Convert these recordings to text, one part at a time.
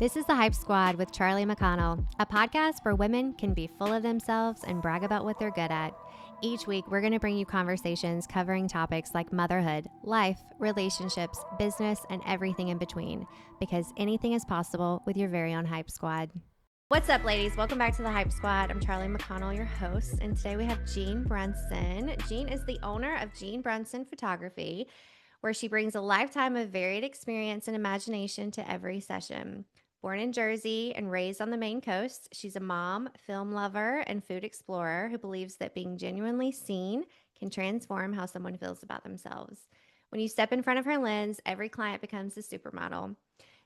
This is the Hype Squad with Charli McConnell, a podcast where women can be full of themselves and brag about what they're good at. Each week, we're going to bring you conversations covering topics like motherhood, life, relationships, business, and everything in between, because anything is possible with your very own Hype Squad. What's up, ladies? Welcome back to the Hype Squad. I'm Charli McConnell, your host, and today we have Jean Brunson. Jean is the owner of Jean Brunson Photography, where she brings a lifetime of varied experience and imagination to every session. Born in Jersey and raised on the Maine coast, she's a mom, film lover, and food explorer who believes that being genuinely seen can transform how someone feels about themselves. When you step in front of her lens, every client becomes a supermodel.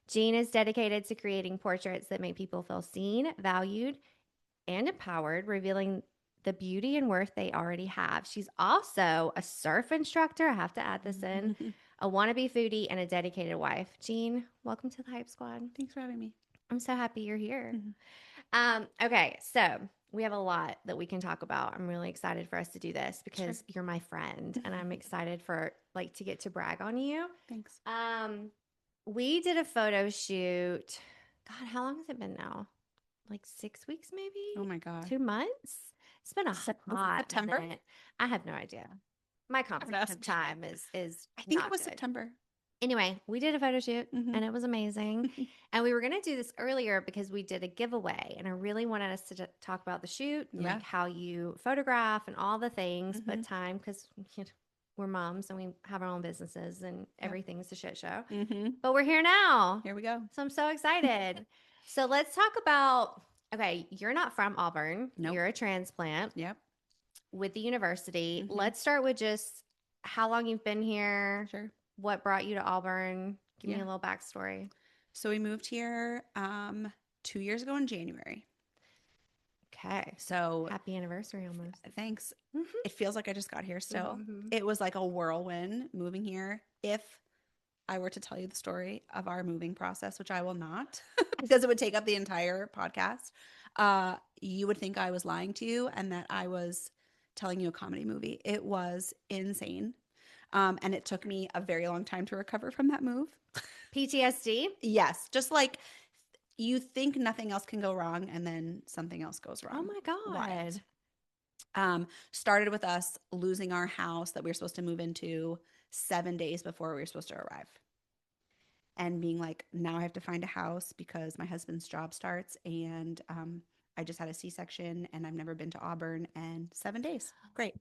Jean is dedicated to creating portraits that make people feel seen, valued, and empowered, revealing the beauty and worth they already have. She's also a surf instructor. I have to add this in. A wannabe foodie, and a dedicated wife. Jean, welcome to the Hype Squad. Thanks for having me. I'm so happy you're here. Okay, so we have a lot that we can talk about. I'm really excited for us to do this because you're my friend, and I'm excited for to get to brag on you. Thanks. We did a photo shoot. God, how long has it been now? Like 6 weeks, maybe? Oh my God. 2 months? It's been a hot September? minute. I have no idea. My concept of time is I think not it was good. September. Anyway, we did a photo shoot and it was amazing. And we were going to do this earlier because we did a giveaway, and I really wanted us to talk about the shoot and like how you photograph and all the things, but time, because we're moms and we have our own businesses and everything's a shit show. But we're here now. Here we go. So I'm so excited. So let's talk about, okay, you're not from Auburn. Nope. You're a transplant. Yep. With the university. Let's start with just how long you've been here. Sure. What brought you to Auburn? Give me a little backstory. So we moved here 2 years ago in January. Okay. So happy anniversary almost. Thanks. It feels like I just got here still. It was like a whirlwind moving here. If I were to tell you the story of our moving process, which I will not because it would take up the entire podcast, you would think I was lying to you and that I was telling you a comedy movie. It was insane. And it took me a very long time to recover from that move. PTSD? Yes. Just like you think nothing else can go wrong and then something else goes wrong. Oh my God. Wild. Started with us losing our house that we were supposed to move into 7 days before we were supposed to arrive. And being like, now I have to find a house because my husband's job starts, and I just had a C-section and I've never been to Auburn, and 7 days. Great.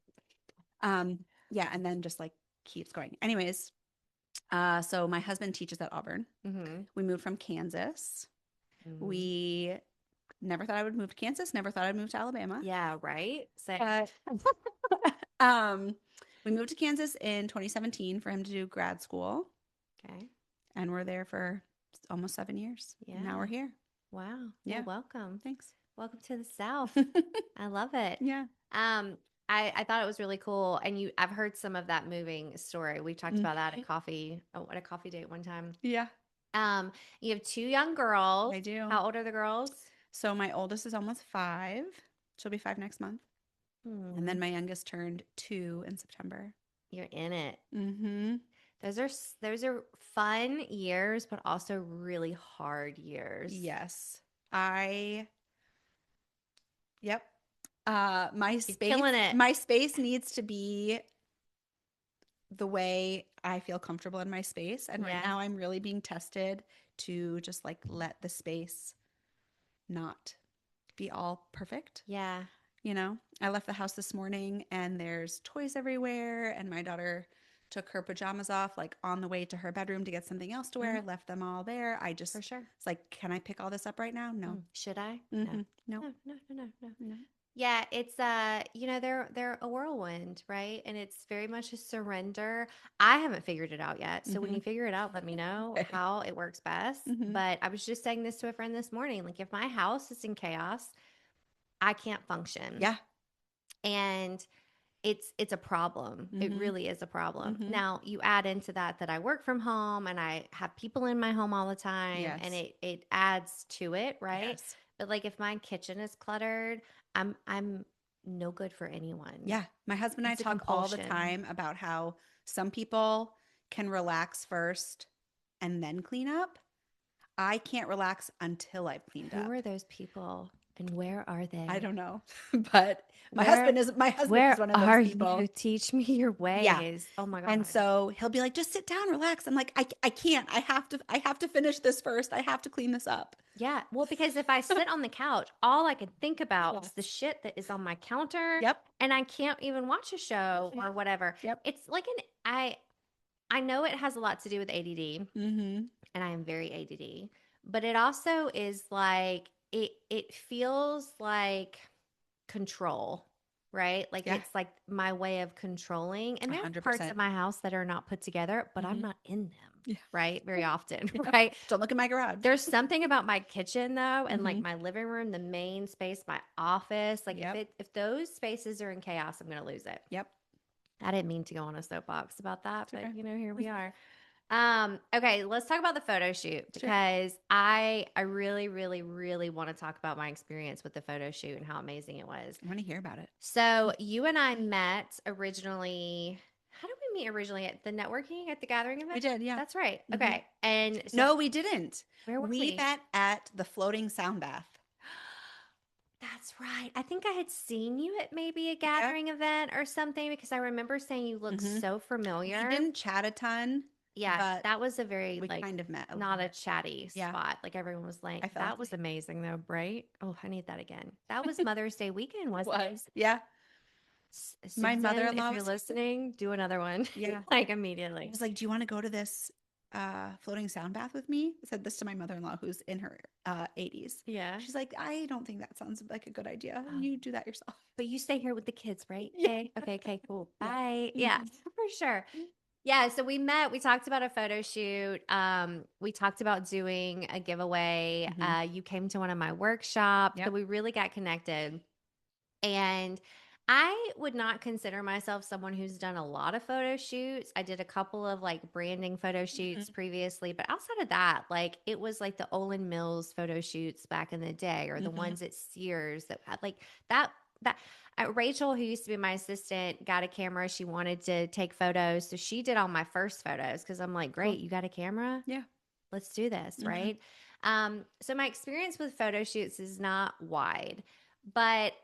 Yeah. And then just like keeps going. Anyways, so my husband teaches at Auburn. We moved from Kansas. We never thought I would move to Kansas. Never thought I'd move to Alabama. Yeah, right? We moved to Kansas in 2017 for him to do grad school. Okay. And we're there for almost 7 years. Yeah. Now we're here. Wow. Yeah. Well, welcome. Thanks. Welcome to the South. I love it. Yeah. I thought it was really cool. And I've heard some of that moving story. We talked about that at a coffee date one time. Yeah. You have 2 young girls. I do. How old are the girls? So my oldest is almost 5. She'll be 5 next month. And then my youngest turned 2 in September. You're in it. Those are fun years, but also really hard years. Yes. Yep. My space, killing it. My space needs to be the way I feel comfortable in my space. And right now I'm really being tested to just like let the space not be all perfect. Yeah. You know, I left the house this morning and there's toys everywhere, and my daughter took her pajamas off like on the way to her bedroom to get something else to wear, left them all there. I just, for sure. It's like, can I pick all this up right now? No. Should I? No. No. Yeah, it's they're a whirlwind, right? And it's very much a surrender. I haven't figured it out yet. So when you figure it out, let me know how it works best. But I was just saying this to a friend this morning. Like, if my house is in chaos, I can't function. Yeah. And it's a problem. It really is a problem. Now, you add into that I work from home and I have people in my home all the time, and it adds to it, right? Yes. But like, if my kitchen is cluttered, I'm no good for anyone. Yeah. My husband and I talk all the time about how some people can relax first and then clean up. I can't relax until I've cleaned Who up. are those people and where are they? I don't know, but Where my husband is where one of those are people. you? Teach me your Yeah. ways. Oh my And God. so he'll be like, just sit down, relax. I'm like, I can't. I have to finish this first. I have to clean this up. Yeah. Well, because if I sit on the couch, all I can think about is Yes. the shit that is on my counter, Yep. and I can't even watch a show or whatever. Yep. It's like I know it has a lot to do with ADD, Mm-hmm. and I am very ADD, but it also is like it feels like control, right? Like Yeah. it's like my way of controlling. And there are parts of 100%. my house that are not put together, but I'm Mm-hmm. not in them, Yeah. right? Very often, Yep. right? Don't look at my garage. There's something about my kitchen though, and like Mm-hmm. my living room, the main space, my office. Like Yep. if those spaces are in chaos, I'm gonna lose it. Yep. I didn't mean to go on a soapbox about that, It's but okay. here we are. Okay, let's talk about the photo shoot Sure. because I really, really, really want to talk about my experience with the photo shoot and how amazing it was. I want to hear about it. So you and I met originally. How did we meet originally at the networking at the gathering event? We did, yeah. That's right. Mm-hmm. Okay, and so No, we didn't. where were We we? met at the floating sound bath. That's right. I think I had seen you at maybe a Yep. gathering event or something because I remember saying you look Mm-hmm. so We familiar. didn't chat a ton, Yeah, but that was a very we like kind of met a little not a bit. chatty Yeah, spot. Like everyone was like, I felt that was like amazing though, right? Oh, I need that again. That was Mother's Day weekend, it wasn't it? was. Yeah. My Susan, if mother-in-law you're was like, listening, do another one. yeah. Like I immediately. was like, do you want to go to this floating sound bath with me? I said this to my mother-in-law who's in her 80s. Yeah. She's like, I don't think that sounds like a good idea. Um, You do that yourself. but you stay here with the kids, right? Yeah. Okay. Okay, cool. Yeah. Bye. Yeah, Mhm. for sure. Yeah, so we met, we talked about a photo shoot. We talked about doing a giveaway. Mhm. You came to one of my workshops, so Yep. we really got connected. And I would not consider myself someone who's done a lot of photo shoots. I did a couple of like branding photo shoots Mhm. previously, but outside of that, like it was like the Olin Mills photo shoots back in the day or the Mhm. ones at Sears that had like that Rachel, who used to be my assistant, got a camera. She wanted to take photos. So she did all my first photos because I'm like, Cool. great, you got a camera? Yeah. Let's do this, Mhm. right? So my experience with photo shoots is not wide, but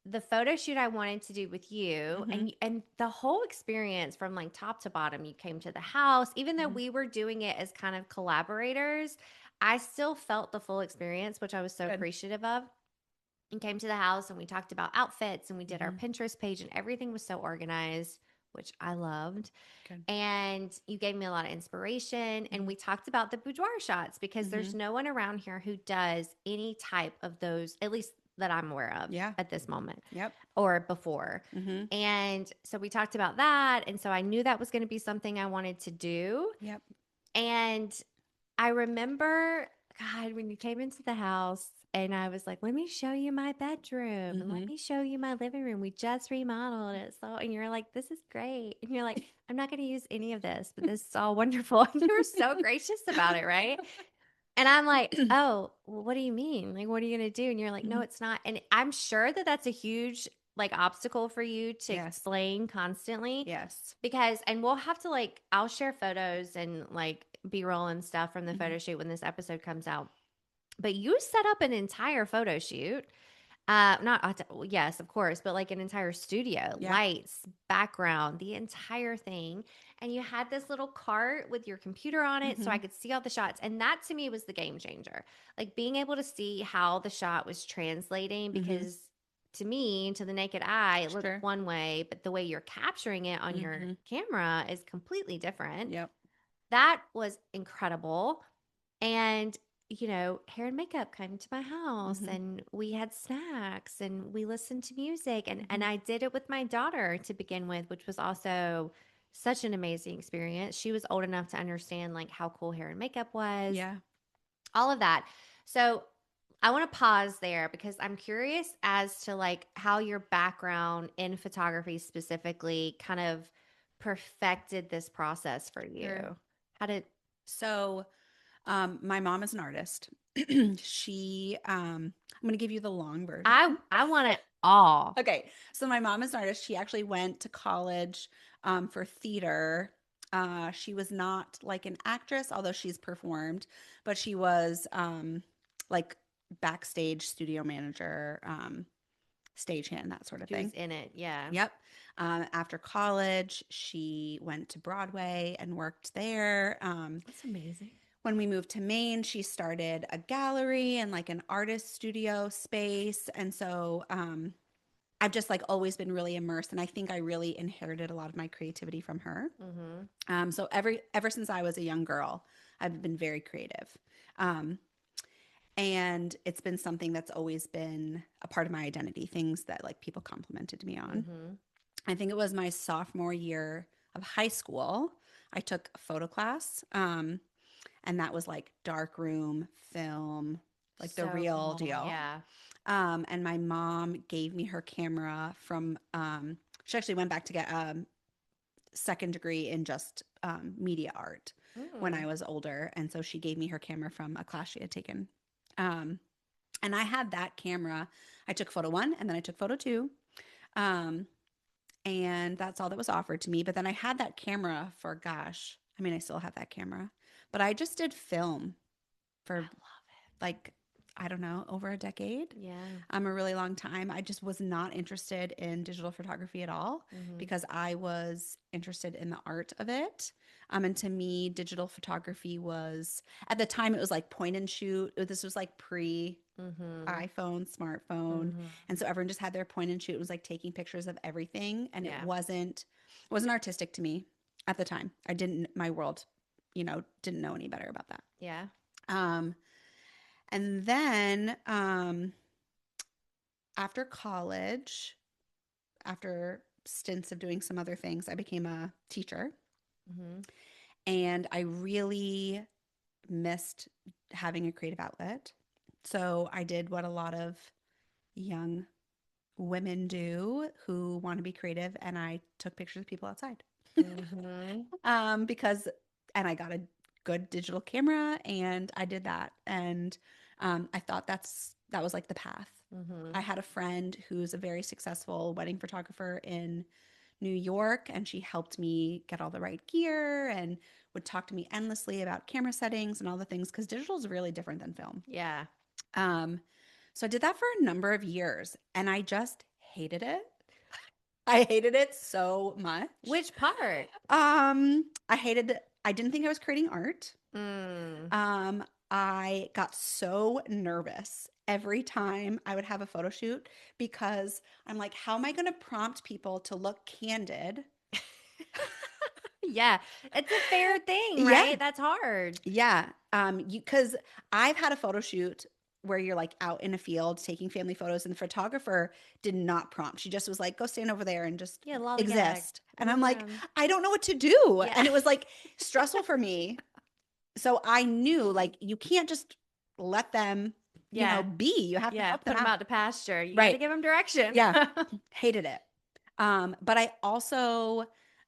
the photo shoot I wanted to do with you Mhm. and the whole experience from like top to bottom, you came to the house, even though Mhm. we were doing it as kind of collaborators, I still felt the full experience, which I was so Good. appreciative of. And came to the house and we talked about outfits and we did our Mhm. Pinterest page and everything was so organized, which I loved. Good. And you gave me a lot of inspiration. And Mhm. we talked about the boudoir shots because there's Mhm. no one around here who does any type of those, at least that I'm aware of Yeah. at this moment Yep. or before. Mhm. And so we talked about that. And so I knew that was going to be something I wanted to do. Yep. And I remember, God, when you came into the house and I was like, let me show you my bedroom and let Mhm. me show you my living room. We just remodeled it. So, and you're like, this is great. And you're like, I'm not going to use any of this, but this is all wonderful. And you were so gracious about it, right? And I'm like, oh, well, what do you mean? Like, what are you going to do? And you're like, no, Mhm. it's not. And I'm sure that that's a huge like obstacle for you to Yes. explain constantly Yes. because, and we'll have to like, I'll share photos and like B-roll and stuff from the Mhm. photo shoot when this episode comes out. But you set up an entire photo shoot. Not, yes, of course, but like an entire studio, Yeah. lights, background, the entire thing. And you had this little cart with your computer on it so I Mhm. could see all the shots. And that to me was the game changer. Like being able to see how the shot was translating Mhm. because to me, to the naked eye, it looks Sure. one way, but the way you're capturing it on your Mhm. camera is completely different. Yep. That was incredible. And, hair and makeup came to my house Mhm. and we had snacks and we listened to music and Mhm. I did it with my daughter to begin with, which was also such an amazing experience. She was old enough to understand like how cool hair and makeup was, Yeah. all of that. So I want to pause there because I'm curious as to like how your background in photography specifically kind of perfected this process for you. Sure. How did So, my mom is an artist. I'm going to give you the long version. I want it all. Okay. So my mom is an artist. She actually went to college for theater. She was not like an actress, although she's performed, but she was like backstage studio manager, stagehand, that sort of She was thing. in it. Yeah. Yep. After college, she went to Broadway and worked there. That's amazing. When we moved to Maine, she started a gallery and like an artist studio space. And so I've just like always been really immersed. And I think I really inherited a lot of my creativity from her. So ever since I was a young girl, I've been very creative. Um, and it's been something that's always been a part of my identity, things that like people complimented me on. I think it was my sophomore year of high school. I took a photo class, and that was like dark room film, like the So real cool. deal. Yeah. And my mom gave me her camera from, she actually went back to get a second degree in just media art when I was older. And so she gave me her camera from a class she had taken. Um, and I had that camera. I took photo one and then I took photo two. Um, and that's all that was offered to me. But then I had that camera for, gosh, I mean, I still have that camera, but I just did film for like, I don't know, over a decade. Yeah. A really long time. I just was not interested in digital photography at all because I was interested in the art of it. And to me, digital photography was, at the time, it was like point and shoot. This was like pre iPhone, smartphone. And so everyone just had their point and shoot. It was like taking pictures of everything. And Yeah. it wasn't artistic to me at the time. I didn't, my world, didn't know any better about that. Yeah. Um, and then after college, after stints of doing some other things, I became a teacher. And I really missed having a creative outlet. So I did what a lot of young women do who want to be creative, and I took pictures of people outside. Because, and I got a good digital camera and I did that. And I thought that was like the path. I had a friend who's a very successful wedding photographer in New York, and she helped me get all the right gear and would talk to me endlessly about camera settings and all the things because digital is really different than film. Yeah. So I did that for a number of years and I just hated it. I hated it so much. Which part? I didn't think I was creating art. I got so nervous every time I would have a photo shoot because I'm like, how am I going to prompt people to look candid? Yeah. It's a fair thing, Yeah. right? That's hard. Yeah. Because I've had a photo shoot where you're like out in a field taking family photos and the photographer did not prompt. She just was like, go stand over there and just lollygag. exist. And I'm like, Yeah. I don't know what to do. Yeah. And it was like stressful for me. So I knew like you can't just let them, be. You have to help Put them them out. out to pasture. You got Right. to give them direction. Yeah. Hated it. But I also,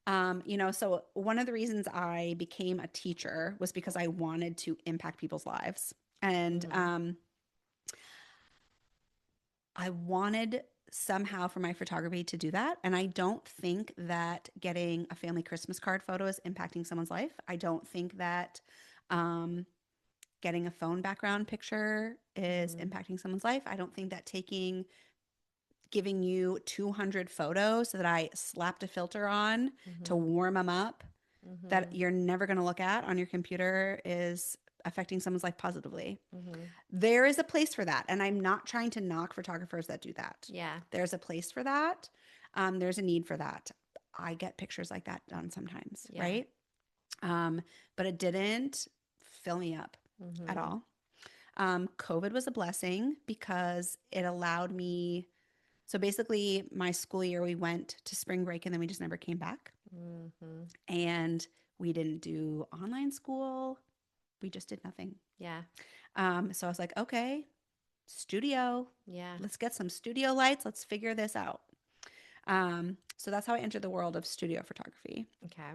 so one of the reasons I became a teacher was because I wanted to impact people's lives. And I wanted somehow for my photography to do that. And I don't think that getting a family Christmas card photo is impacting someone's life. I don't think that getting a phone background picture is impacting someone's life. I don't think that giving you 200 photos that I slapped a filter on to warm them up that you're never going to look at on your computer is affecting someone's life positively. There is a place for that. And I'm not trying to knock photographers that do that. Yeah. There's a place for that. There's a need for that. I get pictures like that done sometimes, right? But it didn't fill me up at all. COVID was a blessing because it allowed me. So basically, my school year, we went to spring break and then we just never came back. And we didn't do online school. We just did nothing. Yeah. So I was like, okay, studio. Yeah. Let's get some studio lights. Let's figure this out. So that's how I entered the world of studio photography. Okay.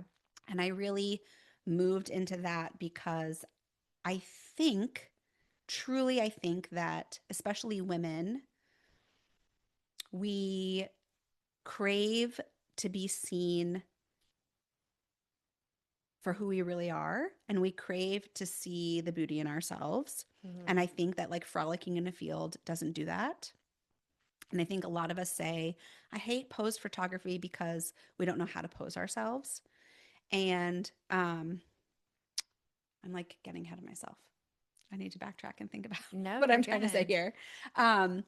And I really moved into that because I think that especially women, we crave to be seen for who we really are, and we crave to see the beauty in ourselves. And Mm-hmm. I think that like frolicking in a field doesn't do that. And I think a lot of us say, I hate pose photography because we don't know how to pose ourselves. And I'm like getting ahead of myself. I need to backtrack and think about No, what you're I'm trying to say good. here. Um,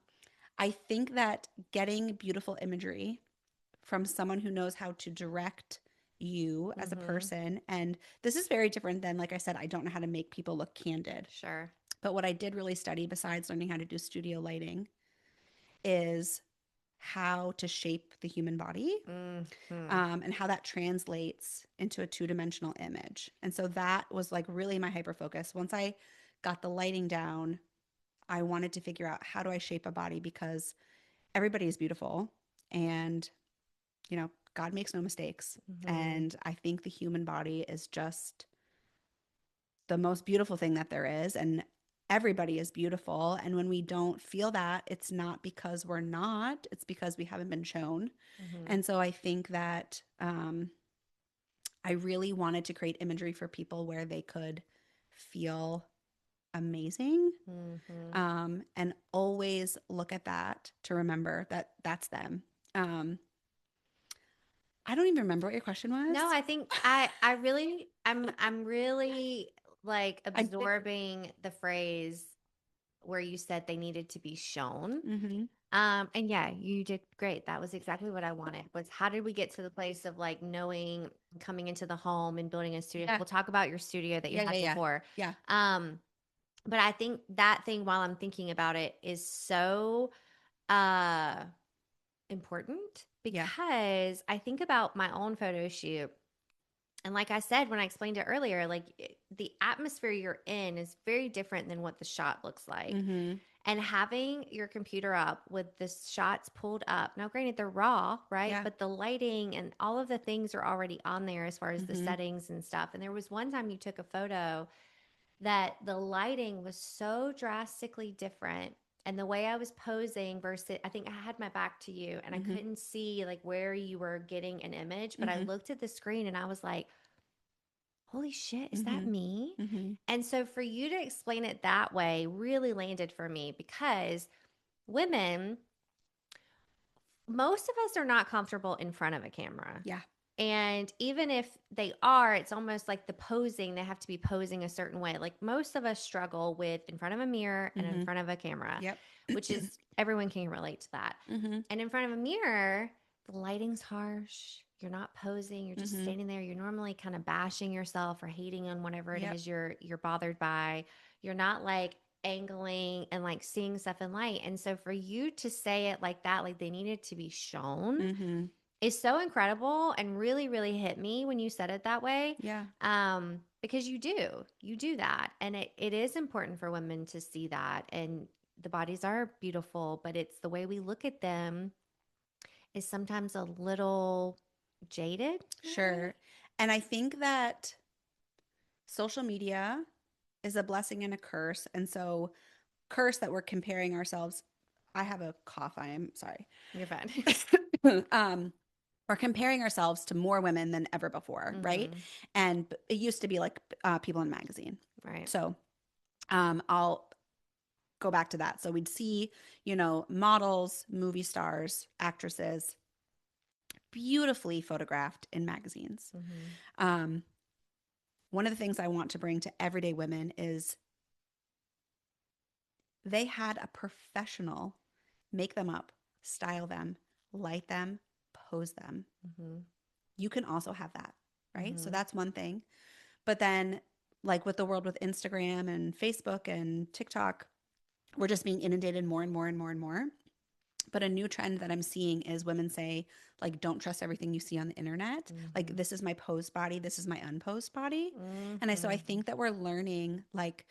I think that getting beautiful imagery from someone who knows how to direct you as a Mm-hmm. person, and this is very different than, like I said, I don't know how to make people look candid. Sure. But what I did really study, besides learning how to do studio lighting, is how to shape the human body, Mm-hmm. and how that translates into a two-dimensional image. And so that was like really my hyper focus. Once I got the lighting down, I wanted to figure out how do I shape a body, because everybody is beautiful, and God makes no mistakes. Mm-hmm. And I think the human body is just the most beautiful thing that there is. And everybody is beautiful. And when we don't feel that, it's not because we're not, it's because we haven't been shown. Mm-hmm. And so I think that I really wanted to create imagery for people where they could feel amazing, Mm-hmm. and always look at that to remember that that's them. Um, I don't even remember what your question was. No, I think I'm really like I did. absorbing the phrase where you said they needed to be shown. Mm-hmm. And yeah, you did great. That was exactly what I wanted. Was how did we get to the place of like knowing coming into the home and building a studio? Yeah. We'll talk about your studio that you Yeah. Yeah. had Yeah. before. Yeah. Um, but I think that thing while I'm thinking about it is so uh important Yeah. because I think about my own photo shoot. And like I said, when I explained it earlier, like the atmosphere you're in is very different than what the shot looks like. Mm-hmm. And having your computer up with the shots pulled up, now granted, they're raw, right? Yeah. But the lighting and all of the things are already on there as far as the Mm-hmm. settings and stuff. And there was one time you took a photo that the lighting was so drastically different. And the way I was posing versus, I think I had my back to you and I Mm-hmm. couldn't see like where you were getting an image, but I Mm-hmm. looked at the screen and I was like, holy shit, is that Mm-hmm. me? Mm-hmm. And so for you to explain it that way really landed for me because women, most of us are not comfortable in front of a camera. Yeah. And even if they are, it's almost like the posing, they have to be posing a certain way. Like most of us struggle with in front of a mirror and in Mm-hmm. front of a camera, Yep. which is everyone can relate to that. Mm-hmm. And in front of a mirror, the lighting's harsh. You're not posing, you're just Mm-hmm. standing there. You're normally kind of bashing yourself or hating on whatever it Yep. is you're bothered by. You're not like angling and like seeing stuff in light. And so for you to say it like that, like they needed to be shown Mm-hmm. is so incredible and really, really hit me when you said it that way. Yeah. Because you do that. And it is important for women to see that. And the bodies are beautiful, but it's the way we look at them is sometimes a little jaded in a way. Sure. And I think that social media is a blessing and a curse. And so, curse that we're comparing ourselves. I have a cough. I am sorry. You're fine. um, we're comparing ourselves to more women than ever before, right? Mm-hmm. And it used to be like people in a magazine. Right. So I'll go back to that. So we'd see, models, movie stars, actresses, beautifully photographed in magazines. Mm-hmm. Um, one of the things I want to bring to everyday women is they had a professional make them up, style them, light them, pose them. Mm-hmm. You can also have that, right? So Mm-hmm. that's one thing. But then, like with the world with Instagram and Facebook and TikTok, we're just being inundated more and more and more and more. But a new trend that I'm seeing is women say, like, don't trust everything you see on the internet. Like, Mm-hmm. this is my posed body, this is my unposed body. And so I Mm-hmm. think that we're learning, like,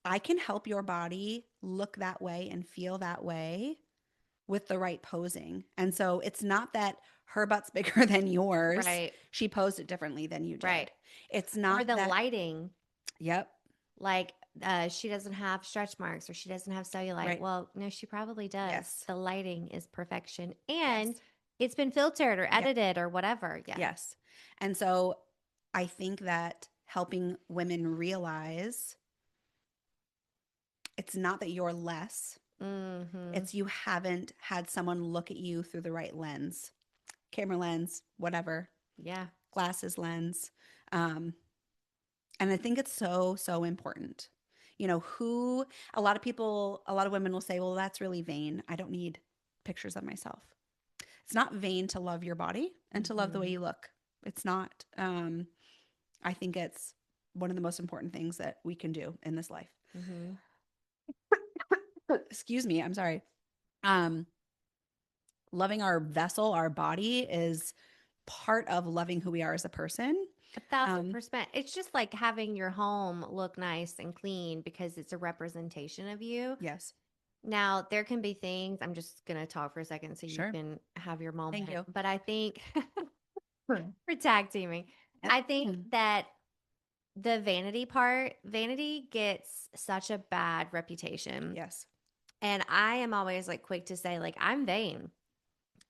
I can help your body look that way and feel that way with the right posing. And so it's not that her butt's bigger than yours. Right. She posed it differently than you Right. did. It's Or not the that, lighting. yep, Like she doesn't have stretch marks or she doesn't have cellulite. right. Well, no, she probably does. Yes. The lighting is perfection Yes. and it's been filtered or Yep. edited or whatever. Yeah. Yes. And so I think that helping women realize it's not that you're less, Mm-hmm. it's you haven't had someone look at you through the right lens, camera lens, whatever, Yeah. glasses lens. Um, and I think it's so, so important. You know, who, a lot of people, a lot of women will say, well, that's really vain. I don't need pictures of myself. It's not vain to love your body and to love the way Mm-hmm. you look. It's not. I think it's one of the most important things that we can do in this life. Mm-hmm. Excuse me. I'm sorry. Um, Loving our vessel, our body is part of loving who we are as a person. A thousand Um, percent. It's just like having your home look nice and clean because it's a representation of you. yes. Now, there can be things, I'm just going to talk for a second so you Sure. can have your Thank moment. you. But I think for tag teaming, I think that the vanity part, vanity gets such a bad reputation. Yes. And I am always like quick to say, like, I'm vain.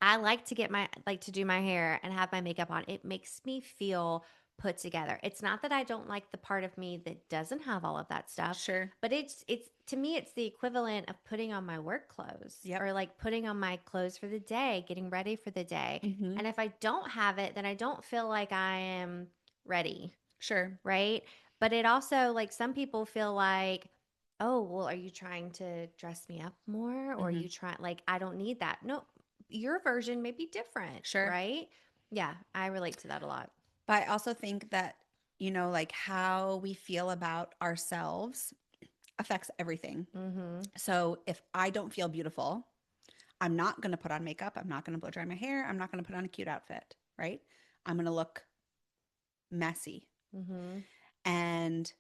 I like to like to do my hair and have my makeup on. It makes me feel put together. It's not that I don't like the part of me that doesn't have all of that stuff, Sure. but it's to me it's the equivalent of putting on my work clothes Yep. or like putting on my clothes for the day, getting ready for the day. Mm-hmm. And if I don't have it, then I don't feel like I am ready, Sure. right? But it also like some people feel like, oh, well, are you trying to dress me up more? Or are Mm-hmm. you trying, like, I don't need that. No, your version may be different, Sure. right? Yeah, I relate to that a lot. But I also think that, you know, like how we feel about ourselves affects everything. Mm-hmm. So if I don't feel beautiful, I'm not going to put on makeup. I'm not going to blow dry my hair. I'm not going to put on a cute outfit, right? I'm going to look messy. Mm-hmm. And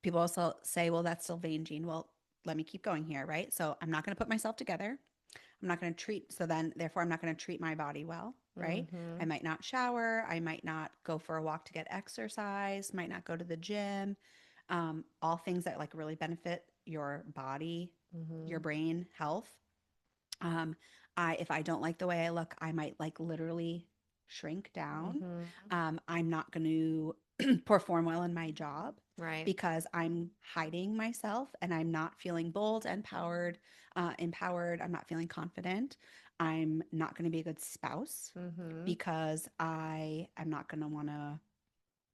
people also say, well, that's still vain, Jean. Well, let me keep going here, right? So I'm not going to put myself together. I'm not going to treat, so then therefore I'm not going to treat my body well, right? Mm-hmm. I might not shower. I might not go for a walk to get exercise, might not go to the gym. All things that like really benefit your body, Mm-hmm. your brain health. Um, if I don't like the way I look, I might like literally shrink down. Mm-hmm. I'm not going to perform well in my job Right. because I'm hiding myself and I'm not feeling bold, empowered. I'm not feeling confident. I'm not going to be a good spouse Mm-hmm. because I am not going to want to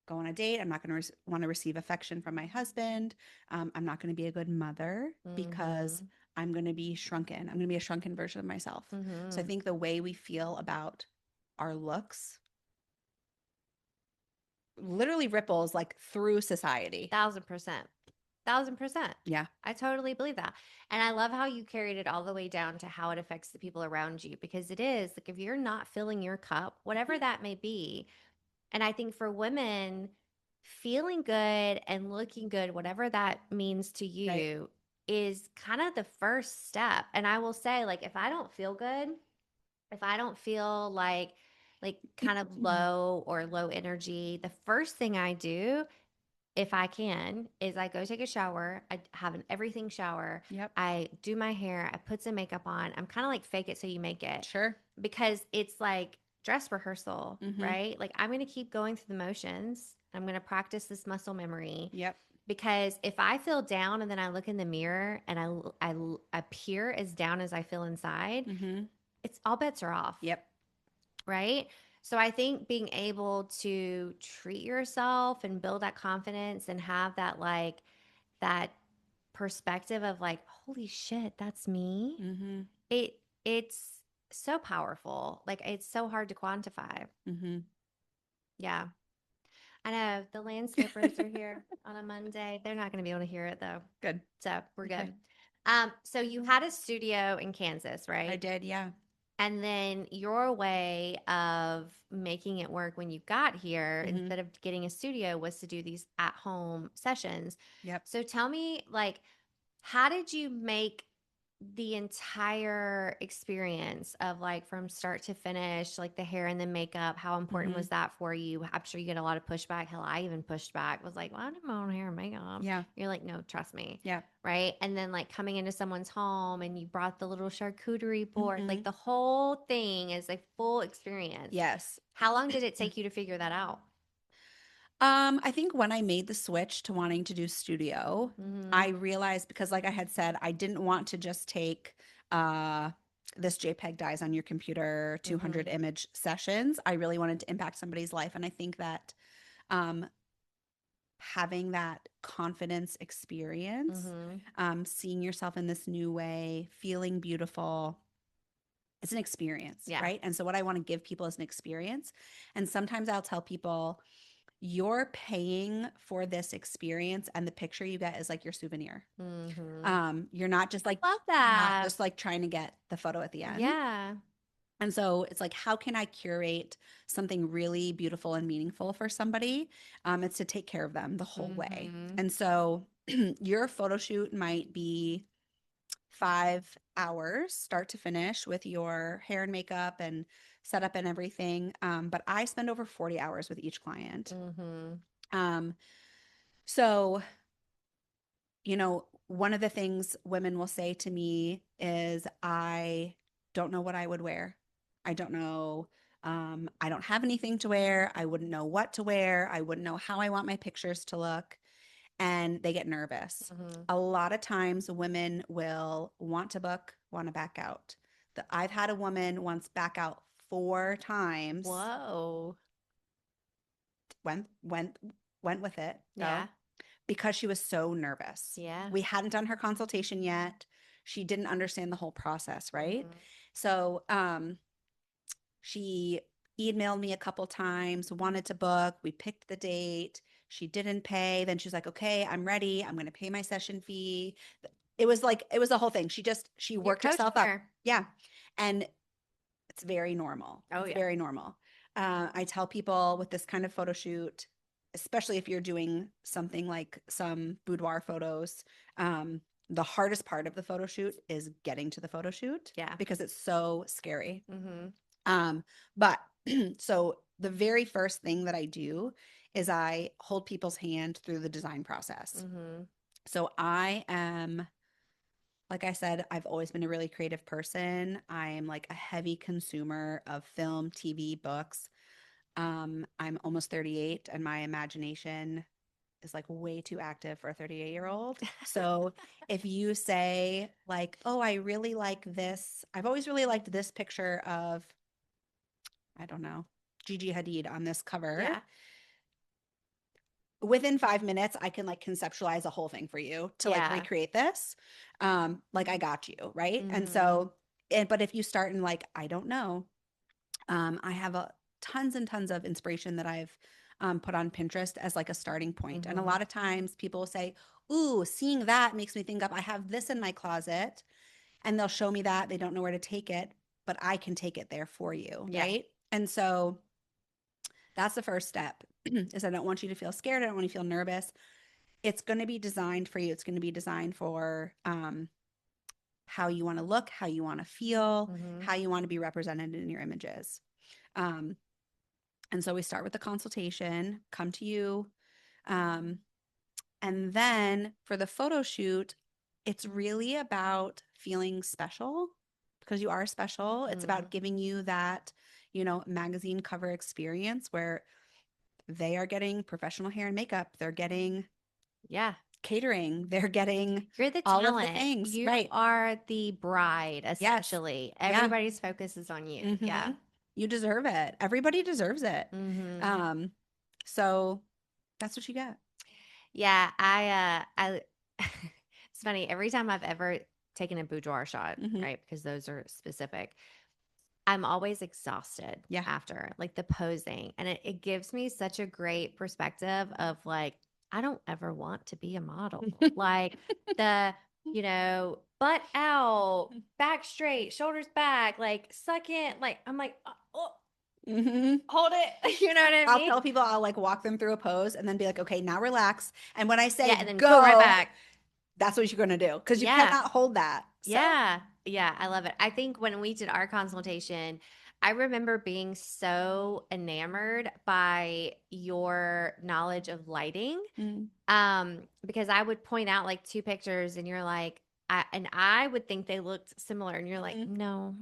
go on a date. I'm not going to want to receive affection from my husband. I'm not going to be a good mother because Mm-hmm. I'm going to be shrunken. I'm going to be a shrunken version of myself. So I Mm-hmm. think the way we feel about our looks literally ripples like through society. 1,000%. 1,000%. Yeah. I totally believe that. And I love how you carried it all the way down to how it affects the people around you because it is like if you're not filling your cup, whatever that may be. And I think for women, feeling good and looking good, whatever that means to Right. you, is kind of the first step. And I will say, like, if I don't feel good, if I don't feel like kind of low or low energy, the first thing I do if I can, is I go take a shower. I have an everything shower. Yep. I do my hair. I put some makeup on. I'm kind of like fake it so you make it Sure. because it's like dress rehearsal, Mm-hmm. right? Like I'm going to keep going through the motions. I'm going to practice this muscle memory Yep. because if I feel down and then I look in the mirror and I appear as down as I feel inside, Mm-hmm. it's all bets are off, Yep. right? So I think being able to treat yourself and build that confidence and have that like that perspective of like, holy shit, that's me. Mm-hmm. It's so powerful. Like it's so hard to quantify. Mm-hmm. Yeah. I know the landscapers are here on a Monday. They're not going to be able to hear it though. Good. So we're Okay. good. So you had a studio in Kansas, I right? did. Yeah. And then your way of making it work when you got here, Mm-hmm. instead of getting a studio, was to do these at home sessions. Yep. So tell me, like, how did you make the entire experience of like from start to finish, like the hair and the makeup? How important Mm-hmm. was that for you? I'm sure you get a lot of pushback. Hell, I even pushed back, was like, well, I do my own hair and makeup. Yeah. You're like, no, trust me. Yeah. Right. And then like coming into someone's home and you brought the little charcuterie board, Mm-hmm. like the whole thing is a full experience. Yes. How long did it take you to figure that out? I think when I made the switch to wanting to do studio, Mm-hmm. I realized because like I had said, I didn't want to just take uh this JPEG dies on your computer, 200 Mm-hmm. image sessions. I really wanted to impact somebody's life. And I think that um having that confidence experience, Mm-hmm. seeing yourself in this new way, feeling beautiful, it's an experience, Yeah. right? And so what I want to give people is an experience. And sometimes I'll tell people, you're paying for this experience and the picture you get is like your souvenir. Mm-hmm. You're not just like Love you're not that. just like trying to get the photo at the end. Yeah. And so it's like, how can I curate something really beautiful and meaningful for somebody? It's to take care of them the whole way. Mm-hmm. And so your photo shoot might be 5 hours, start to finish, with your hair and makeup and setup and everything. But I spend over 40 hours with each client. Mm-hmm. Um, so, one of the things women will say to me is, I don't know what I would wear. I don't know. I don't have anything to wear. I wouldn't know what to wear. I wouldn't know how I want my pictures to look. And they get nervous. Mm-hmm. A lot of times, women will want to book, want to back out. I've had a woman once back out 4 times, Whoa. went with it Yeah. though, because she was so nervous. Yeah. We hadn't done her consultation yet. She didn't understand the whole process, right? Mm-hmm. So, she emailed me a couple times, wanted to book. We picked the date. She didn't pay. Then she was like, okay, I'm ready. I'm going to pay my session fee. It was a whole thing. She You worked coached herself up. her. Yeah. And it's very normal. Oh It's yeah. very normal. I tell people with this kind of photo shoot, especially if you're doing something like some boudoir photos, the hardest part of the photo shoot is getting to the photo shoot Yeah. because it's so scary. Mm-hmm. But so the very first thing that I do is I hold people's hand through the design process. Mm-hmm. So I am, like I said, I've always been a really creative person. I am like a heavy consumer of film, TV, books. I'm almost 38 and my imagination is like way too active for a 38-year-old. So if you say like, oh, I really like this, I've always really liked this picture of, I don't know, Gigi Hadid on this cover. Yeah. Within 5 minutes, I can like conceptualize a whole thing for you to like Yeah. recreate this. Like I got you, right? And Mm-hmm. so, but if you start in like, I don't know, I have tons and tons of inspiration that I've put on Pinterest as like a starting point. And a Mm-hmm. lot of times people will say, ooh, seeing that makes me think of, I have this in my closet. And they'll show me that. They don't know where to take it, but I can take it there for you, Yeah. right? And so that's the first step is I don't want you to feel scared. I don't want you to feel nervous. It's going to be designed for you. It's going to be designed for how you want to look, how you want to feel, Mm-hmm. how you want to be represented in your images. Um, and so we start with the consultation, come to you. Um, and then for the photo shoot, it's really about feeling special because you are special. It's Mm-hmm. about giving you that, magazine cover experience where they are getting professional hair and makeup. They're getting Yeah. catering. They're getting You're the all of the talent. things. You Right. are the bride, Yes. essentially. Yeah. Everybody's focus is on you. Mm-hmm. Yeah. You deserve it. Everybody deserves it. Mm-hmm. Um, so that's what you get. Yeah. It's funny. Every time I've ever taken a boudoir shot, Mm-hmm. right? Because those are specific. I'm always exhausted Yeah. after, like the posing. And it gives me such a great perspective of like, I don't ever want to be a model. Like the, butt out, back straight, shoulders back, like suck in. Like, I'm like, oh, Mm-hmm. hold it. You know what I I'll mean? tell people, I'll like walk them through a pose and then be like, okay, now relax. And when I Yeah. say And then go right go, back. that's what you're going to do because you Yeah. cannot hold that. So, Yeah. Yeah. I love it. I think when we did our consultation, I remember being so enamored by your knowledge of lighting. mm, Because I would point out like two pictures and you're like, I would think they looked similar. And you're like, mm, no,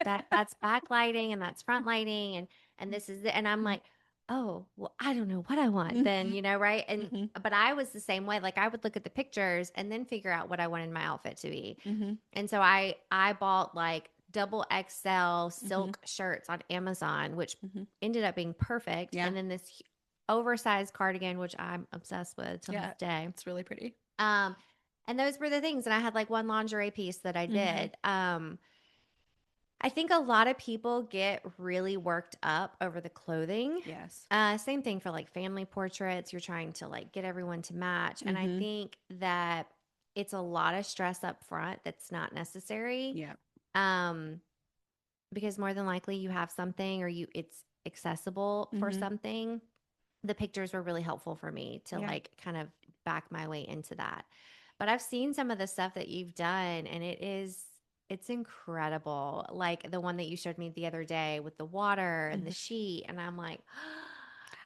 that's backlighting and that's front lighting. And this is it. And I'm mm, like, oh, well, I don't know what I want then, Mhm. right? And, Mhm. but I was the same way. Like I would look at the pictures and then figure out what I wanted my outfit to be. Mhm. And so I bought like double XL Mhm. silk shirts on Amazon, which Mhm. ended up being perfect. Yeah. And then this oversized cardigan, which I'm obsessed with till this Yeah. day. It's really pretty. Um, and those were the things. And I had like one lingerie piece that I Mhm. did. I think a lot of people get really worked up over the clothing. Yes. Same thing for like family portraits. You're trying to like get everyone to match. And I Mhm. think that it's a lot of stress up front that's not necessary. Yeah. Um, because more than likely you have something or it's accessible for Mhm. something. The pictures were really helpful for me to Yeah. like kind of back my way into that. But I've seen some of the stuff that you've done and it's incredible. Like the one that you showed me the other day with the water and the Mhm. sheet and I'm like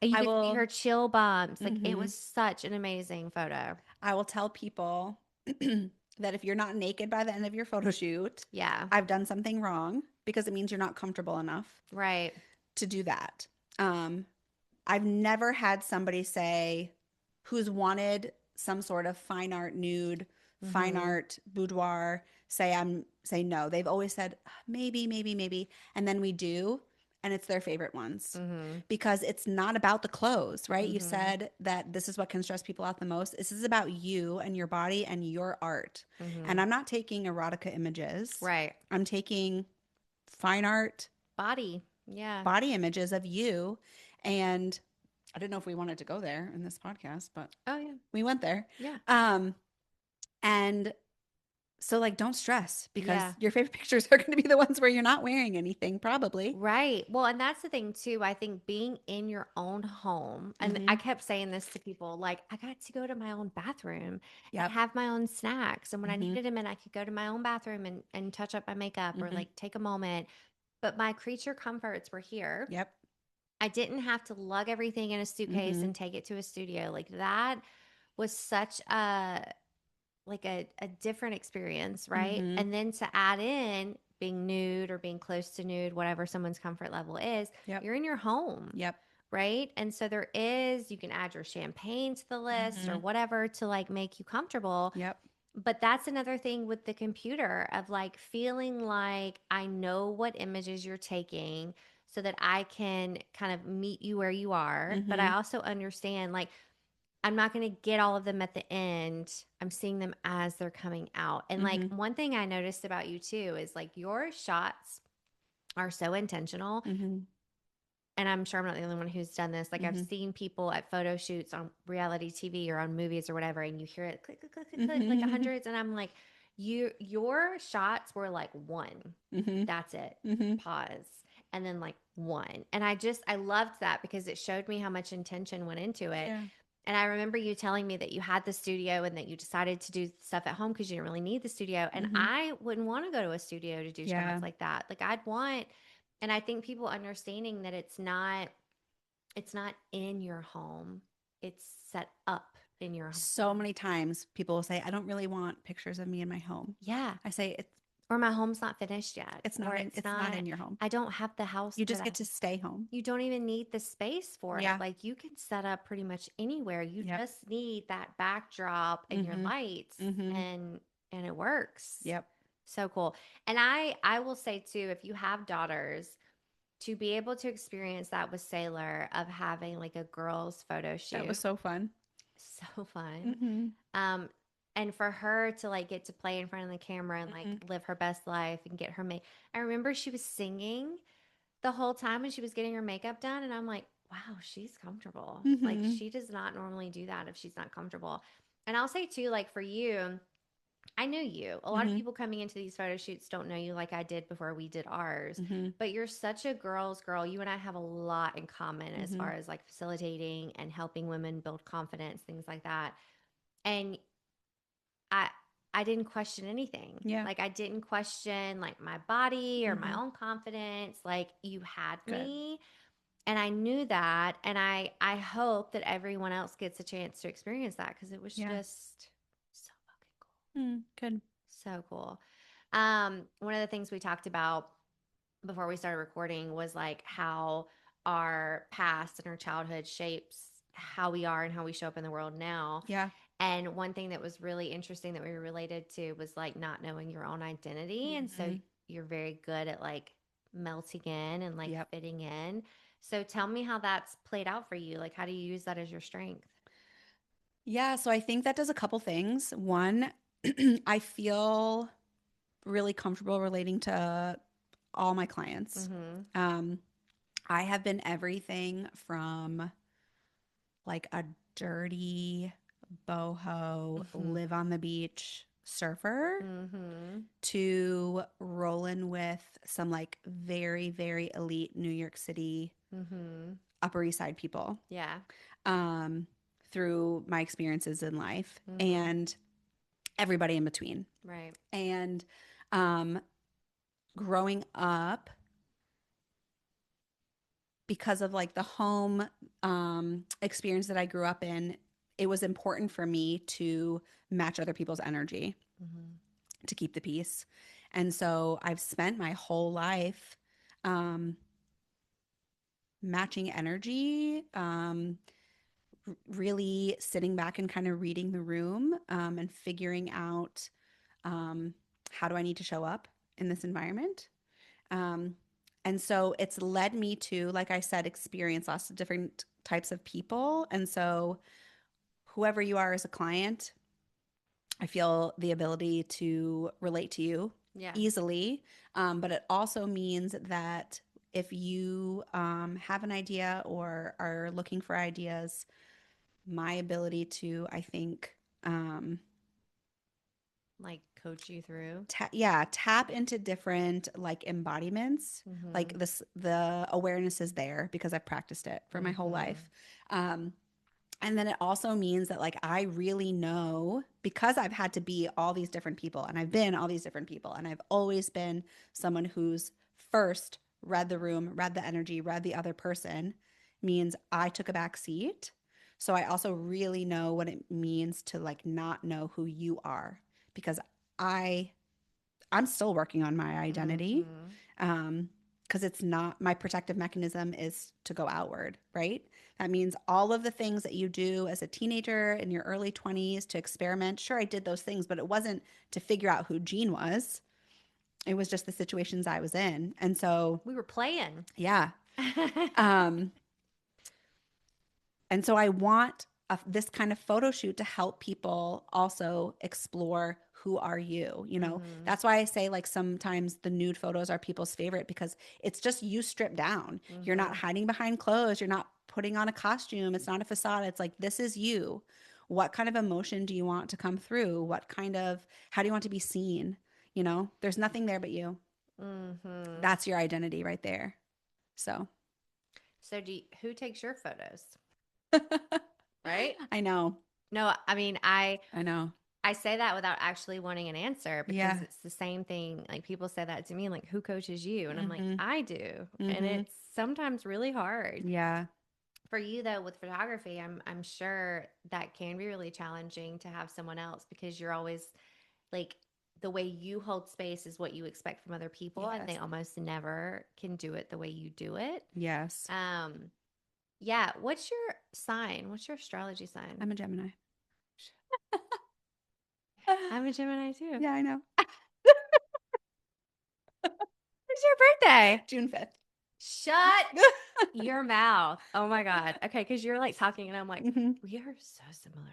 and you I could see will her chill bumps. Like it mhm. was such an amazing photo. I will tell people that if you're not naked by the end of your photo shoot, Yeah. I've done something wrong because it means you're not comfortable enough Right. to do that. Um, I've never had somebody say who's wanted some sort of fine art nude, fine Mhm. art boudoir, say no. They've always said maybe, maybe, maybe, and then we do, and it's their favorite ones. Mhm. Because it's not about the clothes, right? You Mhm. said that this is what can stress people out the most. This is about you and your body and your art. And Mhm. I'm not taking erotica images. Right. I'm taking fine art Body. Yeah. body images of you. And I didn't know if we wanted to go there in this podcast, but Oh yeah. we went there. Yeah. Um, and so like don't stress because Yeah. your favorite pictures are going to be the ones where you're not wearing anything, probably. Right. Well, and that's the thing too. I think being in your own home, and I Mm-hmm. kept saying this to people, like I got to go to my own bathroom and Yep. have my own snacks. And when I Mm-hmm. needed them, and I could go to my own bathroom and touch up my makeup or Mm-hmm. like take a moment. But my creature comforts were here. Yep. I didn't have to lug everything in a suitcase Mm-hmm. and take it to a studio. Like that was such a different experience, right? Mm-hmm. And then to add in being nude or being close to nude, whatever someone's comfort level is, Yep. you're in your home, Yep. right? And so you can add your champagne to the list or Mm-hmm. whatever to like make you comfortable. Yep. But that's another thing with the computer of like feeling like I know what images you're taking so that I can kind of meet you where you are. But Mm-hmm. I also understand like I'm not going to get all of them at the end. I'm seeing them as they're coming out. And like Mm-hmm. one thing I noticed about you too is like your shots are so intentional. Mm-hmm. And I'm sure I'm not the only one who's done this. Like I've Mm-hmm. seen people at photo shoots on reality TV or on movies or whatever, and you hear it click, click, click, click, click, like Mm-hmm. hundreds. And I'm like, your shots were like one. Mm-hmm. That's it. Mm-hmm. Pause. And then like one. And I loved that because it showed me how much intention went into it. Yeah. And I remember you telling me that you had the studio and that you decided to do stuff at home because you didn't really need the studio. And Mm-hmm. I wouldn't want to go to a studio to do Yeah. shots like that. Like I'd want, and I think people understanding that it's not in your home. It's set up in your home. So many times people will say, I don't really want pictures of me in my home. Yeah. I say Or my home's not finished yet. Or it's not in your home. I don't have the house You that just get to stay home. you don't even need the space for it. Yeah. Like you can set up pretty much anywhere. You Yep. just need that backdrop and your Mm-hmm. lights Mm-hmm. and it works. Yep. So cool. And I will say too, if you have daughters, to be able to experience that with Sailor of having like a girls photo That was shoot, so fun. so fun. Mm-hmm. Um, and for her to like get to play in front of the camera and like Mm-hmm. live her best life and get her make. I remember she was singing the whole time when she was getting her makeup done, and I'm like, wow, she's comfortable. Like Mm-hmm. she does not normally do that if she's not comfortable. And I'll say too, like for you, I knew you. A lot of Mm-hmm. people coming into these photo shoots don't know you like I did before we did ours. Mm-hmm. But you're such a girl's girl. You and I have a lot in common as Mm-hmm. far as like facilitating and helping women build confidence, things like that. And I I didn't question anything. Yeah. Like I didn't question like my body or my Mm-hmm. own confidence. Like you had Good. me and I knew that and I hope that everyone else gets a chance to experience that because it was Yeah. just so fucking cool. Good. So cool. One of the things we talked about before we started recording was like how our past and our childhood shapes how we are and how we show up in the world now. Yeah. And one thing that was really interesting that we related to was like not knowing your own identity. And so Mhm. you're very good at like melting in and like Yep. fitting in. So tell me how that's played out for you. Like, how do you use that as your strength? Yeah, so I think that does a couple things. One, I feel really comfortable relating to all my clients. Mm-hmm. Um, I have been everything from like a dirty boho, Mm-hmm. live on the beach surfer Mm-hmm. to rolling with some like very, very elite New York City, Mm-hmm. Upper East Side people, Yeah. um, through my experiences in life Mm-hmm. and everybody in between. Right. And um, growing up, because of like the home experience that I grew up in, it was important for me to match other people's energy Mm-hmm. to keep the peace. And so I've spent my whole life um, matching energy, really sitting back and kind of reading the room and figuring out um, how do I need to show up in this environment. Um, and so it's led me to, like I said, experience lots of different types of people. And so, whoever you are as a client, I feel the ability to relate to you Yeah. easily. But it also means that if you have an idea or are looking for ideas, my ability to, I think, um, Like coach you through. tap into different like embodiments. Mm-hmm. Like this, the awareness is there because I've practiced it for my whole Mm-hmm. life. Um, and then it also means that like I really know because I've had to be all these different people and I've been all these different people and I've always been someone who's first read the room, read the energy, read the other person means I took a back seat. So I also really know what it means to like not know who you are because I I'm still working on my identity. Mm-hmm. Because it's not my protective mechanism is to go outward, right? That means all of the things that you do as a teenager in your early 20s to experiment. Sure, I did those things, but it wasn't to figure out who Jean was. It was just the situations I was in. And so, We were playing. yeah. Um, And so I want this kind of photo shoot to help people also explore who are you, you know? Mm-hmm. That's why I say like sometimes the nude photos are people's favorite because it's just you stripped down. You're Mm-hmm. not hiding behind clothes, you're not putting on a costume, it's not a facade. It's like this is you. What kind of emotion do you want to come through? What kind of how do you want to be seen? You know, there's nothing there but you. Mm-hmm. That's your identity right there. So, So who takes your photos? Right? I know. No, I mean I know. I say that without actually wanting an answer because Yeah. it's the same thing. Like people say that to me, like, who coaches you? And I'm like, Mhm. I do. And Mhm. it's sometimes really hard. Yeah. For you though, with photography, I'm sure that can be really challenging to have someone else because you're always like the way you hold space is what you expect from other people, and they Yes. almost never can do it the way you do it. Yes. Um, yeah. What's your sign? What's your astrology sign? I'm a Gemini. I'm a Gemini too. Yeah, I know. When's your birthday? June 5th. Shut your mouth. Oh my God. Okay, because you're like talking, and I'm like, Mhm. we are so similar.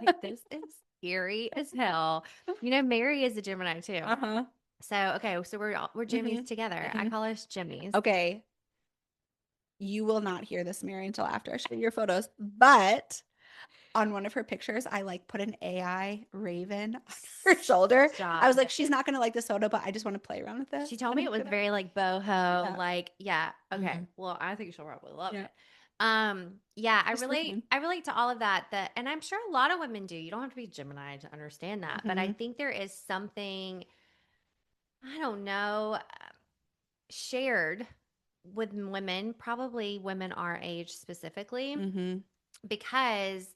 Like, this is scary as hell. You know, Mary is a Gemini too. Uh-huh. So, okay, so we're Jimmys Mhm. together. I Mhm. call us Jimmys. Okay. You will not hear this, Mary, until after I show you your photos. But on one of her pictures, I like put an AI raven on her shoulder. I Stop. was like, she's not gonna like this photo, but I just want to play around with it. She told And me I it was put very like boho, Yeah. like yeah. Okay, Mhm. well, I think she'll probably love Yeah. it. Yeah, I Just for relate. fun. I relate to all of that. That, and I'm sure a lot of women do. You don't have to be Gemini to understand that, but I Mhm. think there is something I don't know shared with women, probably women our age specifically, Mhm. because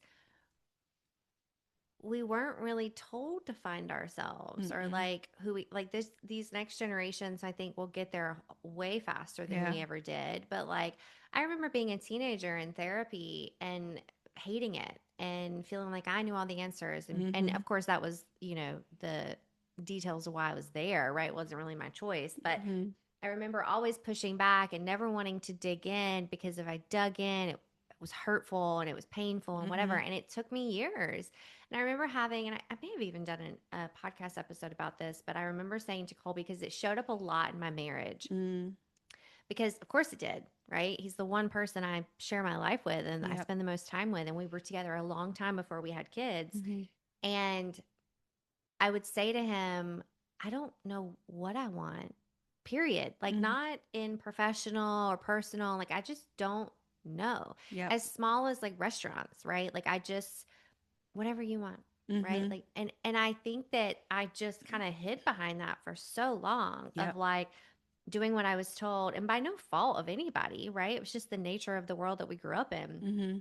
we weren't really told to find ourselves or Mm-mm. like who we like these next generations I think will get there way faster than Yeah. we ever did. But like I remember being a teenager in therapy and hating it and feeling like I knew all the answers and Mm-hmm. of course that was, the details of why I was there, right? It wasn't really my choice. But Mm-hmm. I remember always pushing back and never wanting to dig in because if I dug in, it was hurtful and it was painful and whatever. Mm-hmm. And it took me years. And I remember having, and I may have even done a podcast episode about this, but I remember saying to Cole, because it showed up a lot in my marriage, Mm. because of course it did, right? He's the one person I share my life with and I Yep. spend the most time with. And we were together a long time before we had kids. Mm-hmm. And I would say to him, I don't know what I want, period. Like, Mm-hmm. not in professional or personal. Like, I just don't know. Yep. As small as like restaurants, right? Like, I just, whatever you want. Right. Mm-hmm. Like, and I think that I just kind of hid behind that for so long of Yep. like doing what I was told and by no fault of anybody. Right. It was just the nature of the world that we grew up in. Mm-hmm.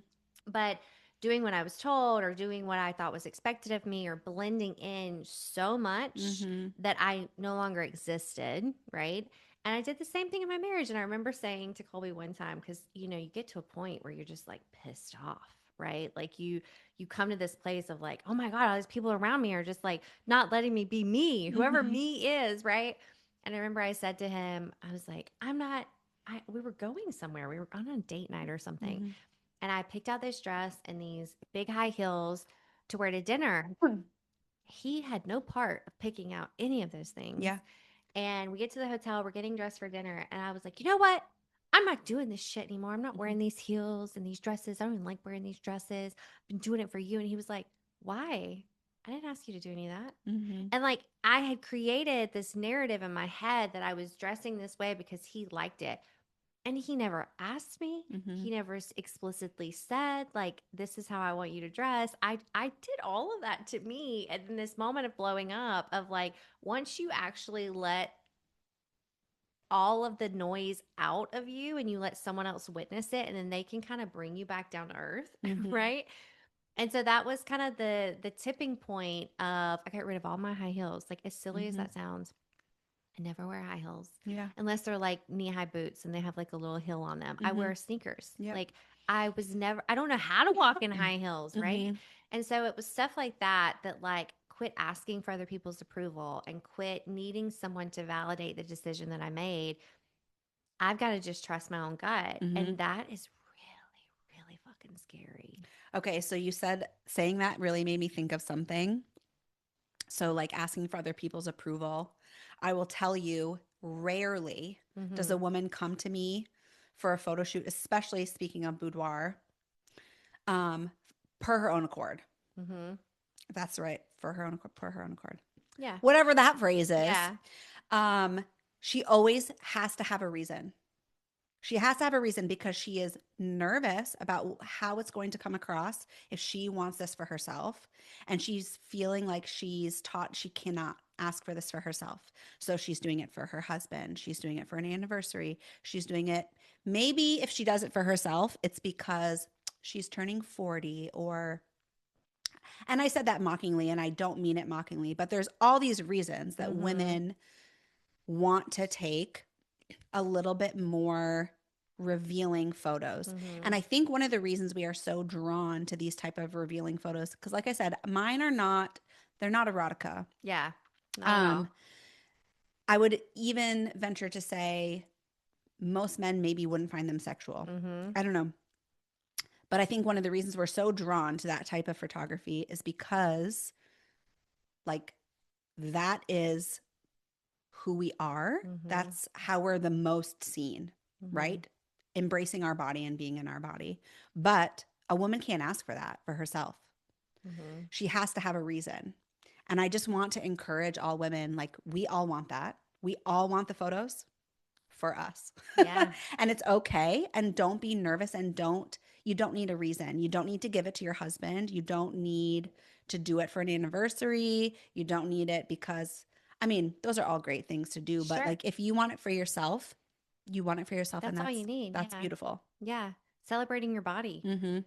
But doing what I was told or doing what I thought was expected of me or blending in so much Mm-hmm. that I no longer existed, right? And I did the same thing in my marriage. And I remember saying to Colby one time, because you get to a point where you're just like pissed off, right? Like you come to this place of like, oh my God, all these people around me are just like not letting me be me, whoever Mm-hmm. me is, right? And I remember I said to him, I was like, we were going somewhere. We were on a date night or something. Mm-hmm. And I picked out this dress and these big high heels to wear to dinner. He had no part of picking out any of those things. Yeah. And we get to the hotel, we're getting dressed for dinner. And I was like, you know what? I'm not doing this shit anymore. I'm not Mm-hmm. wearing these heels and these dresses. I don't even like wearing these dresses. I've been doing it for you. And he was like, why? I didn't ask you to do any of that. Mm-hmm. And like I had created this narrative in my head that I was dressing this way because he liked it. And he never asked me. Mm-hmm. He never explicitly said, like, this is how I want you to dress. I did all of that to me. And in this moment of blowing up, of like, once you actually let all of the noise out of you and you let someone else witness it, and then they can kind of bring you back down to earth, Mm-hmm. right? And so that was kind of the tipping point of I got rid of all my high heels. Like, as silly as Mm-hmm. that sounds, I never wear high heels Yeah. unless they're like knee-high boots and they have like a little heel on them. I Mm-hmm. wear sneakers. Yep. Like I don't know how to walk in high heels, right? Mm-hmm. And so it was stuff like that that like quit asking for other people's approval and quit needing someone to validate the decision that I made. I've got to just trust my own gut. Mm-hmm. And that is really, really fucking scary. Okay, so you said saying that really made me think of something. So, like asking for other people's approval. I will tell you, rarely does a Mm-hmm. woman come to me for a photo shoot, especially speaking of boudoir, um, per her own accord. Mm-hmm. That's right, for her own accord, per her own accord. Yeah. Whatever that phrase is. Yeah. Um, she always has to have a reason. She has to have a reason because she is nervous about how it's going to come across if she wants this for herself. And she's feeling like she's taught she cannot ask for this for herself. So she's doing it for her husband. She's doing it for an anniversary. She's doing it. Maybe if she does it for herself, it's because she's turning 40 or, and I said that mockingly and I don't mean it mockingly, but there's all these reasons that Mm-hmm. women want to take a little bit more revealing photos. Mm-hmm. And I think one of the reasons we are so drawn to these type of revealing photos, because like I said, mine are not, they're not erotica. Yeah. Not at Um, all. I would even venture to say most men maybe wouldn't find them sexual. Mm-hmm. I don't know. But I think one of the reasons we're so drawn to that type of photography is because like that is who we are. Mm-hmm. That's how we're the most seen, Mm-hmm. right? Embracing our body and being in our body. But a woman can't ask for that for herself. Mm-hmm. She has to have a reason. And I just want to encourage all women like, we all want that. We all want the photos for us. Yeah. And it's okay. And don't be nervous and you don't need a reason. You don't need to give it to your husband. You don't need to do it for an anniversary. You don't need it because, I mean, those are all great things to do. But Sure. like, if you want it for yourself, you want it for yourself. And That's all you need. that's Yeah. beautiful. Yeah. Celebrating your body. Mm-hmm.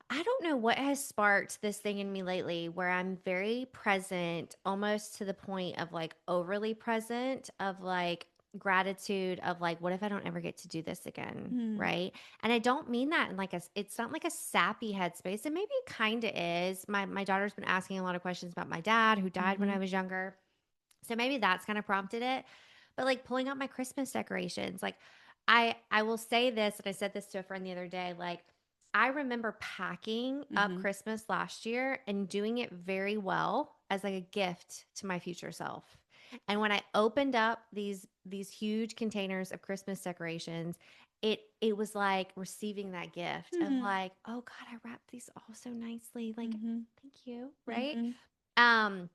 I I don't know what has sparked this thing in me lately where I'm very present, almost to the point of like overly present, of like gratitude, of like, what if I don't ever get to do this again? Mm. Right. And I don't mean that in like it's not like a sappy headspace. And maybe it kind of is. My daughter's been asking a lot of questions about my dad who died when I Mhm. was younger. So maybe that's kind of prompted it. But like pulling out my Christmas decorations, like I will say this, and I said this to a friend the other day, like I remember packing up Mhm. Christmas last year and doing it very well as like a gift to my future self. And when I opened up these huge containers of Christmas decorations, it was like receiving that gift of Mhm. like, oh God, I wrapped these all so nicely. Like, Mhm. thank you. Right. Mhm. Um,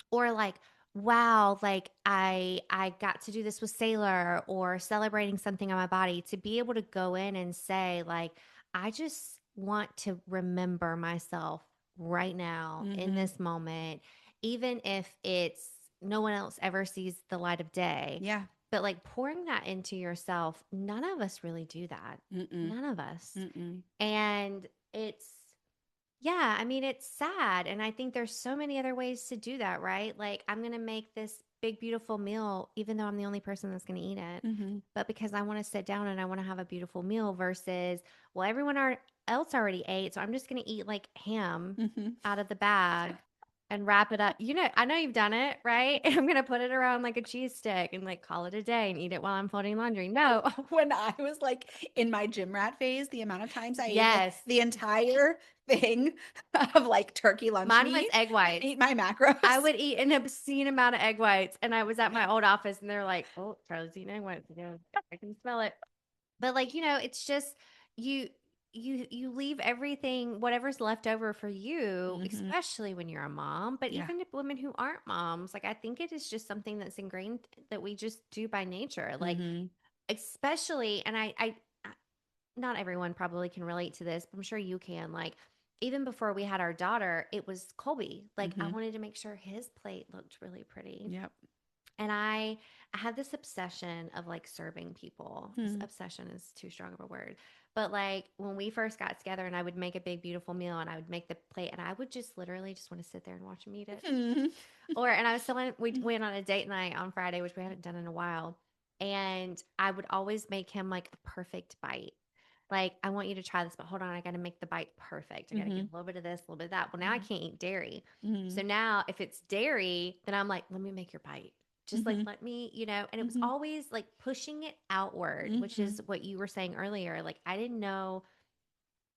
or like, wow, like I got to do this with Sailor, or celebrating something on my body, to be able to go in and say like, I just want to remember myself right now in Mhm. this moment, even if it's no one else ever sees the light of day. Yeah. But like pouring that into yourself, none of us really do that. Mm-mm. None of us. Mm-mm. And it's, yeah, I mean, it's sad. And I think there's so many other ways to do that, right? Like, I'm going to make this big, beautiful meal, even though I'm the only person that's going to eat it. Mhm. But because I want to sit down and I want to have a beautiful meal versus, well, else already ate. So I'm just going to eat like ham Mhm. out of the bag and wrap it up. I know you've done it, right? I'm going to put it around like a cheese stick and like call it a day and eat it while I'm folding laundry. No. When I was like in my gym rat phase, the amount of times I ate like Yes. the entire thing of like turkey lunch Mine was meat egg to whites. eat my macros. I would eat an obscene amount of egg whites, and I was at my old office, and they're like, "Oh, Charlie's eating egg whites again. I can smell it." But like, it's just you you leave everything, whatever's left over for you, Mhm. especially when you're a mom, but Yeah. even if women who aren't moms, like I think it is just something that's ingrained that we just do by nature. Like Mhm. especially, and not everyone probably can relate to this, but I'm sure you can. Like, even before we had our daughter, it was Colby. Like, I Mhm. wanted to make sure his plate looked really pretty. Yep. And I had this obsession of like serving people. This Mhm. obsession is too strong of a word. But like when we first got together and I would make a big, beautiful meal and I would make the plate and I would just literally just want to sit there and watch him eat it. Mhm. And I was telling, we went on a date night on Friday, which we hadn't done in a while. And I would always make him like a perfect bite. Like, I want you to try this, but hold on, I got to make the bite perfect. I got to get Mhm. a little bit of this, a little bit of that. Well, now I can't eat dairy. So Mhm. now if it's dairy, then I'm like, let me make your bite. Just like, Mhm. let me, and it was Mhm. always like pushing it outward, which Mhm. is what you were saying earlier. Like, I didn't know,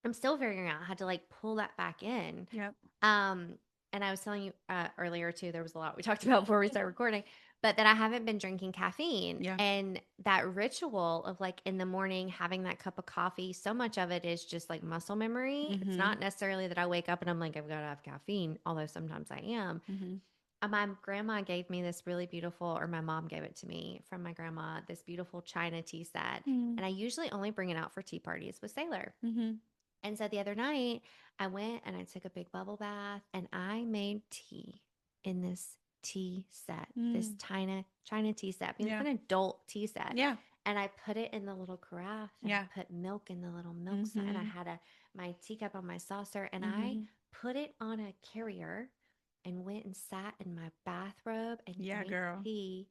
I'm still figuring out how to like pull that back in. Yep. Um, and I was telling you earlier too, there was a lot we talked about before we started recording, but that I haven't been drinking caffeine. Yeah. And that ritual of like in the morning having that cup of coffee, so much of it is just like muscle memory. It's Mhm. not necessarily that I wake up and I'm like, I've got to have caffeine, although sometimes I am. Mhm. My grandma gave me this really beautiful, or my mom gave it to me from my grandma, this beautiful China tea set. Mhm. And I usually only bring it out for tea parties with Sailor. Mhm. And so the other night, I went and I took a big bubble bath and I made tea in this tea set, this Mm. China tea set. I mean, it's Yeah. an adult tea set. Yeah. And I put it in the little carafe and Yeah. I put milk in the little milk side and I Mhm. had my teacup on my saucer and I Mhm. put it on a carrier and went and sat in my bathrobe and Yeah, drank girl. tea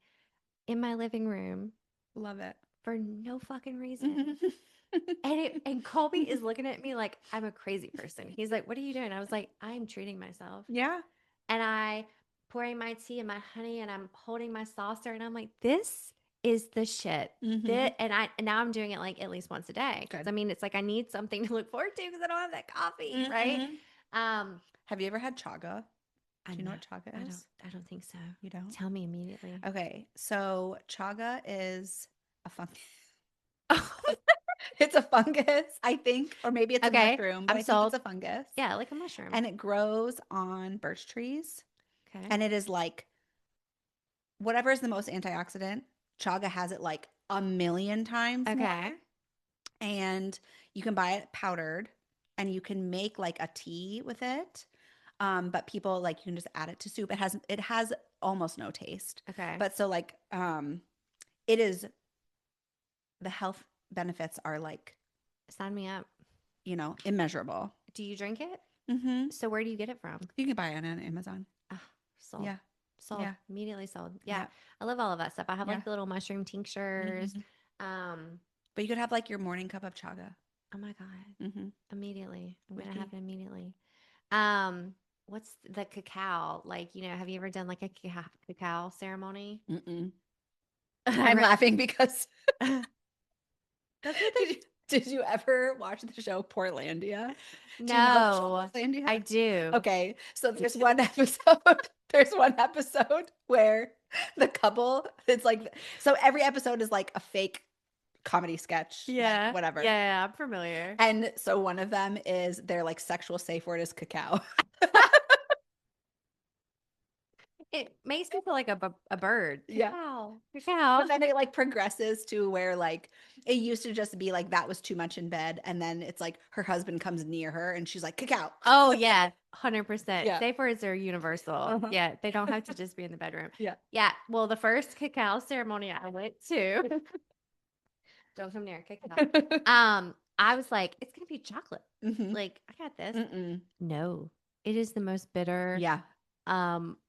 in my living room Love it. for no fucking reason. Mhm. And Colby is looking at me like I'm a crazy person. He's like, "What are you doing?" I was like, "I'm treating myself." Yeah. And I pouring my tea and my honey and I'm holding my saucer and I'm like, "This is the shit." Mhm. And now I'm doing it like at least once a day. Good. So I mean, it's like I need something to look forward to because I don't have that coffee, right? Mhm. Um, Have you ever had chaga? I Do you know know. what chaga is? I don't think so. You don't? Tell me immediately. Okay. So chaga is a fungus. It's a fungus, I think, or maybe it's a Okay, mushroom, but I'm I think it's sold. a fungus. Yeah, like a mushroom. And it grows on birch trees. Okay. And it is like whatever is the most antioxidant, chaga has it like a million times more. Okay. And you can buy it powdered and you can make like a tea with it. But people like you can just add it to soup. It has almost no taste. Okay. But so like it is the health benefits are like, Sign me up. immeasurable. Do you drink it? Mm-hmm. So where do you get it from? You can buy it on Amazon. Ah, sold. Yeah. Sold. Yeah. Immediately sold. Yeah. Yeah. I love all of that stuff. I have Yeah. like the little mushroom tinctures. Mm-hmm. Um, But you could have like your morning cup of chaga. oh my God. Mm-hmm. Immediately. I'm gonna have Whiskey. it immediately. What's the cacao? Like, have you ever done like a cacao ceremony? Mm-mm. I I'm read laughing because that's what did did you ever watch the show Portlandia? Do you know the show No, I Portlandia? do. Okay, so there's one episode. There's one episode where the couple. It's like so every episode is like a fake comedy sketch, like Yeah. whatever. Yeah, I'm familiar. And so one of them is their like sexual safe word is cacao. It makes me feel like a bird. Yeah. Cacao. But Cacao. then it like progresses to where like it used to just be like that was too much in bed, and then it's like her husband comes near her and she's like cacao. Oh yeah, 100%. Yeah. Safe words are universal. Uh-huh. Yeah, they don't have to just be in the bedroom. Yeah. Yeah. Well, the first cacao ceremony I went to, don't come near cacao. I was like, it's gonna be chocolate. Mhm. Like, I got this. Mm-mm. No, it is the most bitter, Yeah.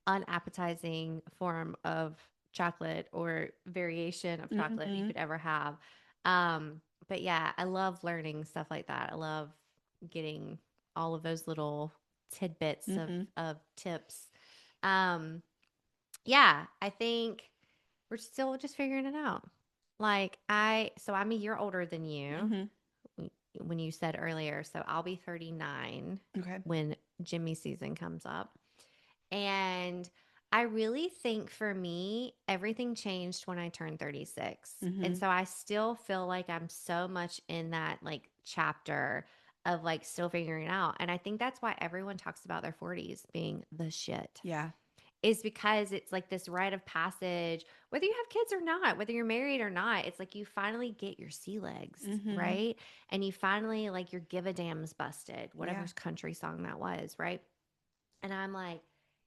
unappetizing form of chocolate or variation of chocolate you Mhm. could ever have. But yeah, I love learning stuff like that. I love getting all of those little tidbits of Mhm. tips. Um, yeah, I think we're still just figuring it out. Like so I'm a year older than you Mhm. when you said earlier, so I'll be 39 Okay. when Jimmy season comes up. And I really think for me, everything changed when I turned 36. And Mhm. so I still feel like I'm so much in that like chapter of like still figuring it out. And I think that's why everyone talks about their 40s being the shit, Yeah. is because it's like this rite of passage, whether you have kids or not, whether you're married or not. It's like you finally get your sea legs, Mhm. right? And you finally like your give a damn's busted, Yeah. whatever country song that was, right? And I'm like,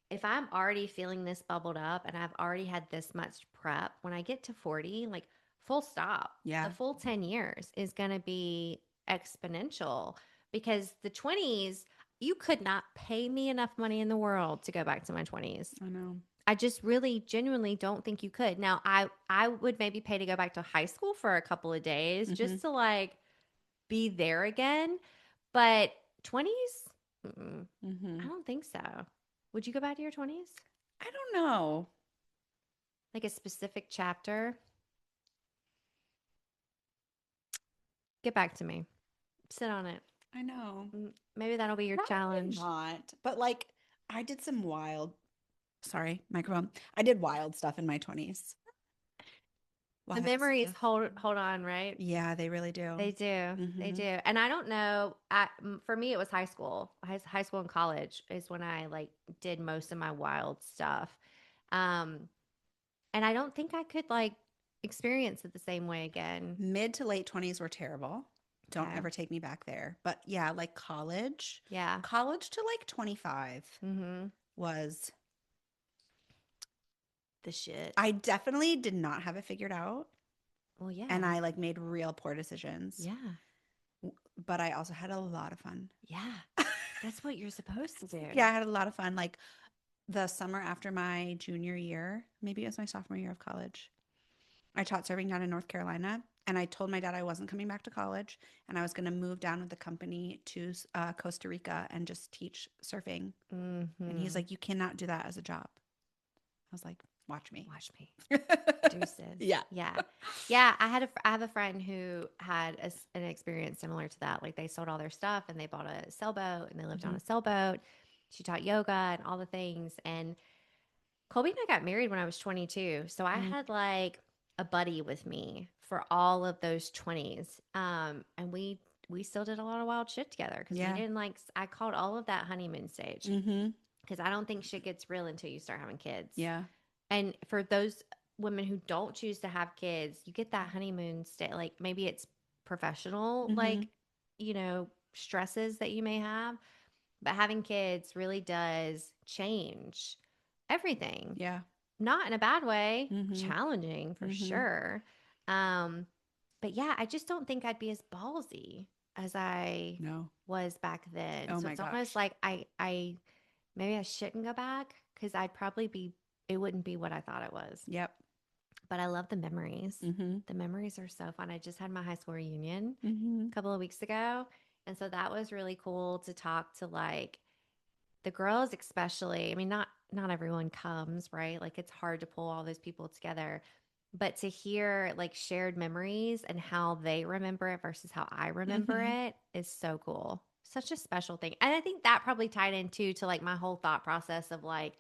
if I'm already feeling this bubbled up and I've already had this much prep, when I get to 40, like full stop, the Yeah. full 10 years is going to be exponential, because the 20s, you could not pay me enough money in the world to go back to my 20s. I know. I just really genuinely don't think you could. Now, I would maybe pay to go back to high school for a couple of days Mhm. just to like be there again, but 20s, I Mhm. don't think so. Would you go back to your 20s? I don't know. Like a specific chapter? Get back to me. Sit on it. I know. Maybe that'll be your Probably challenge. not. But like I did some wild sorry, microphone. I did wild stuff in my 20s. The Wild memories stuff. hold on, right? Yeah, they really do. They do. They Mhm. do. And I don't know. For me, it was high school. High school and college is when I like did most of my wild stuff. Um, and I don't think I could like experience it the same way again. Mid to late 20s were terrible. Don't Okay. ever take me back there. But yeah, like college, Yeah. college to like 25 Mm-hmm. was, The shit. I definitely did not have it figured out. Well, yeah. And I like made real poor decisions. Yeah. But I also had a lot of fun. Yeah. That's what you're supposed to do. Yeah, I had a lot of fun. Like the summer after my junior year, maybe it was my sophomore year of college, I taught surfing down in North Carolina. And I told my dad I wasn't coming back to college and I was going to move down with the company to Costa Rica and just teach surfing. Mm-hmm. And he's like, you cannot do that as a job. I was like, watch me. Watch me. Deuces. Yeah. Yeah. Yeah. I have a friend who had an experience similar to that. Like they sold all their stuff and they bought a sailboat and they lived on a sailboat. She taught yoga and all the things. And Colby and I got married when I was 22. So I Mhm. had like a buddy with me for all of those 20s. And we still did a lot of wild shit together because Yeah. we didn't like, I called all of that honeymoon stage, Mm-hmm. because I don't think shit gets real until you start having kids. Yeah. And for those women who don't choose to have kids, you get that honeymoon state. Like maybe it's professional, Mm-hmm. like, stresses that you may have, but having kids really does change everything. Yeah. Not in a bad way, Mm-hmm. challenging for Mm-hmm. sure. But yeah, I just don't think I'd be as ballsy. as I No. was back then. Oh So my it's almost gosh. like I maybe I shouldn't go back because I'd probably be, it wouldn't be what I thought it was. Yep. But I love the memories. Mm-hmm. The memories are so fun. I just had my high school reunion Mm-hmm. a couple of weeks ago. And so that was really cool to talk to like the girls, especially. I mean, not everyone comes, right? Like it's hard to pull all those people together. But to hear like shared memories and how they remember it versus how I remember Mm-hmm. it is so cool. Such a special thing. And I think that probably tied into to like my whole thought process of like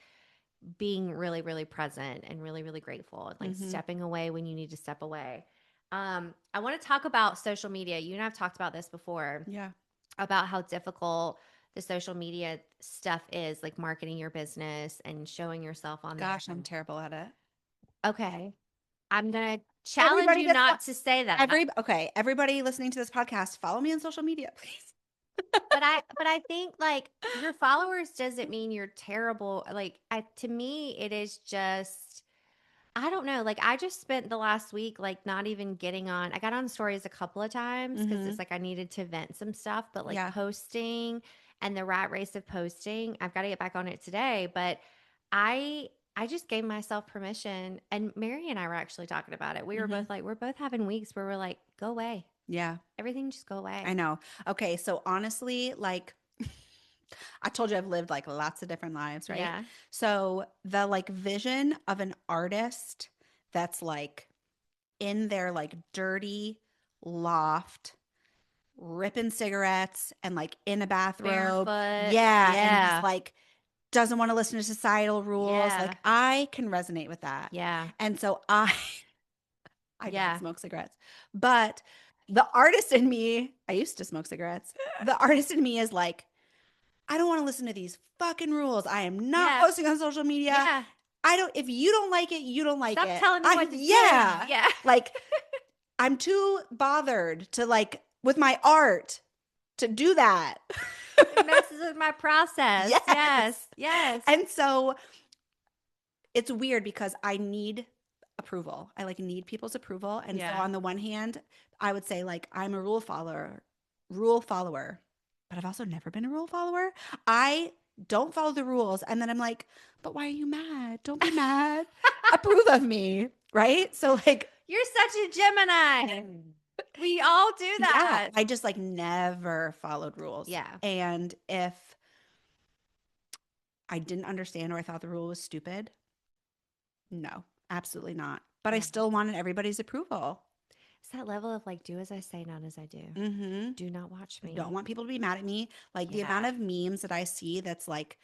being really, really present and really, really grateful and like Mm-hmm. stepping away when you need to step away. I want to talk about social media. You and I've talked about this before Yeah. about how difficult the social media stuff is, like marketing your business and showing yourself on there. Gosh, I'm terrible at it. Okay. I'm going to challenge Everybody you that's not to say that. everybody listening to this podcast, follow me on social media, please. But I think like your followers doesn't mean you're terrible. Like to me it is just, I don't know. Like I just spent the last week like not even getting on. I got on stories a couple of times because Mm-hmm. it's like I needed to vent some stuff, but like Yeah. posting and the rat race of posting, I've got to get back on it today. But I just gave myself permission, and Mary and I were actually talking about it. We were Mm-hmm. both like, we're both having weeks where we're like, go away. Yeah. Everything just go I away. know. Okay, so honestly, like I told you I've lived like lots of different lives, right? Yeah. So the like vision of an artist that's like in their like dirty loft, ripping cigarettes and like in a bathrobe. Barefoot. Yeah, and just Yeah. like doesn't want to listen to societal rules. Like Yeah. I can resonate with that. Yeah. And so I don't Yeah. smoke cigarettes. But the artist in me, I used to smoke cigarettes. The artist in me is like, I don't want to listen to these fucking rules. I am not Yeah. posting on social media. Yeah. I don't, if you don't like it, you don't like Stop it. telling me what to do. Yeah. Yeah. Like I'm too bothered to like with my art to do that. It messes with my process. Yes. Yes. Yes. And so it's weird because I need approval. I like need people's approval. And so Yeah. on the one hand, I would say like I'm a rule follower, but I've also never been a rule follower. I don't follow the rules and then I'm like, "But why are you mad? Don't be mad. Approve of me." Right? So like You're such a Gemini. We all do yeah, that. I just like never followed rules. Yeah. And if I didn't understand or I thought the rule was stupid, no, absolutely not. But I Yeah. still wanted everybody's approval. It's that level of like, do as I say, not as I do. Mm-hmm. Do not watch I me. don't want people to be mad at me. Like the amount Yeah. of memes that I see that's like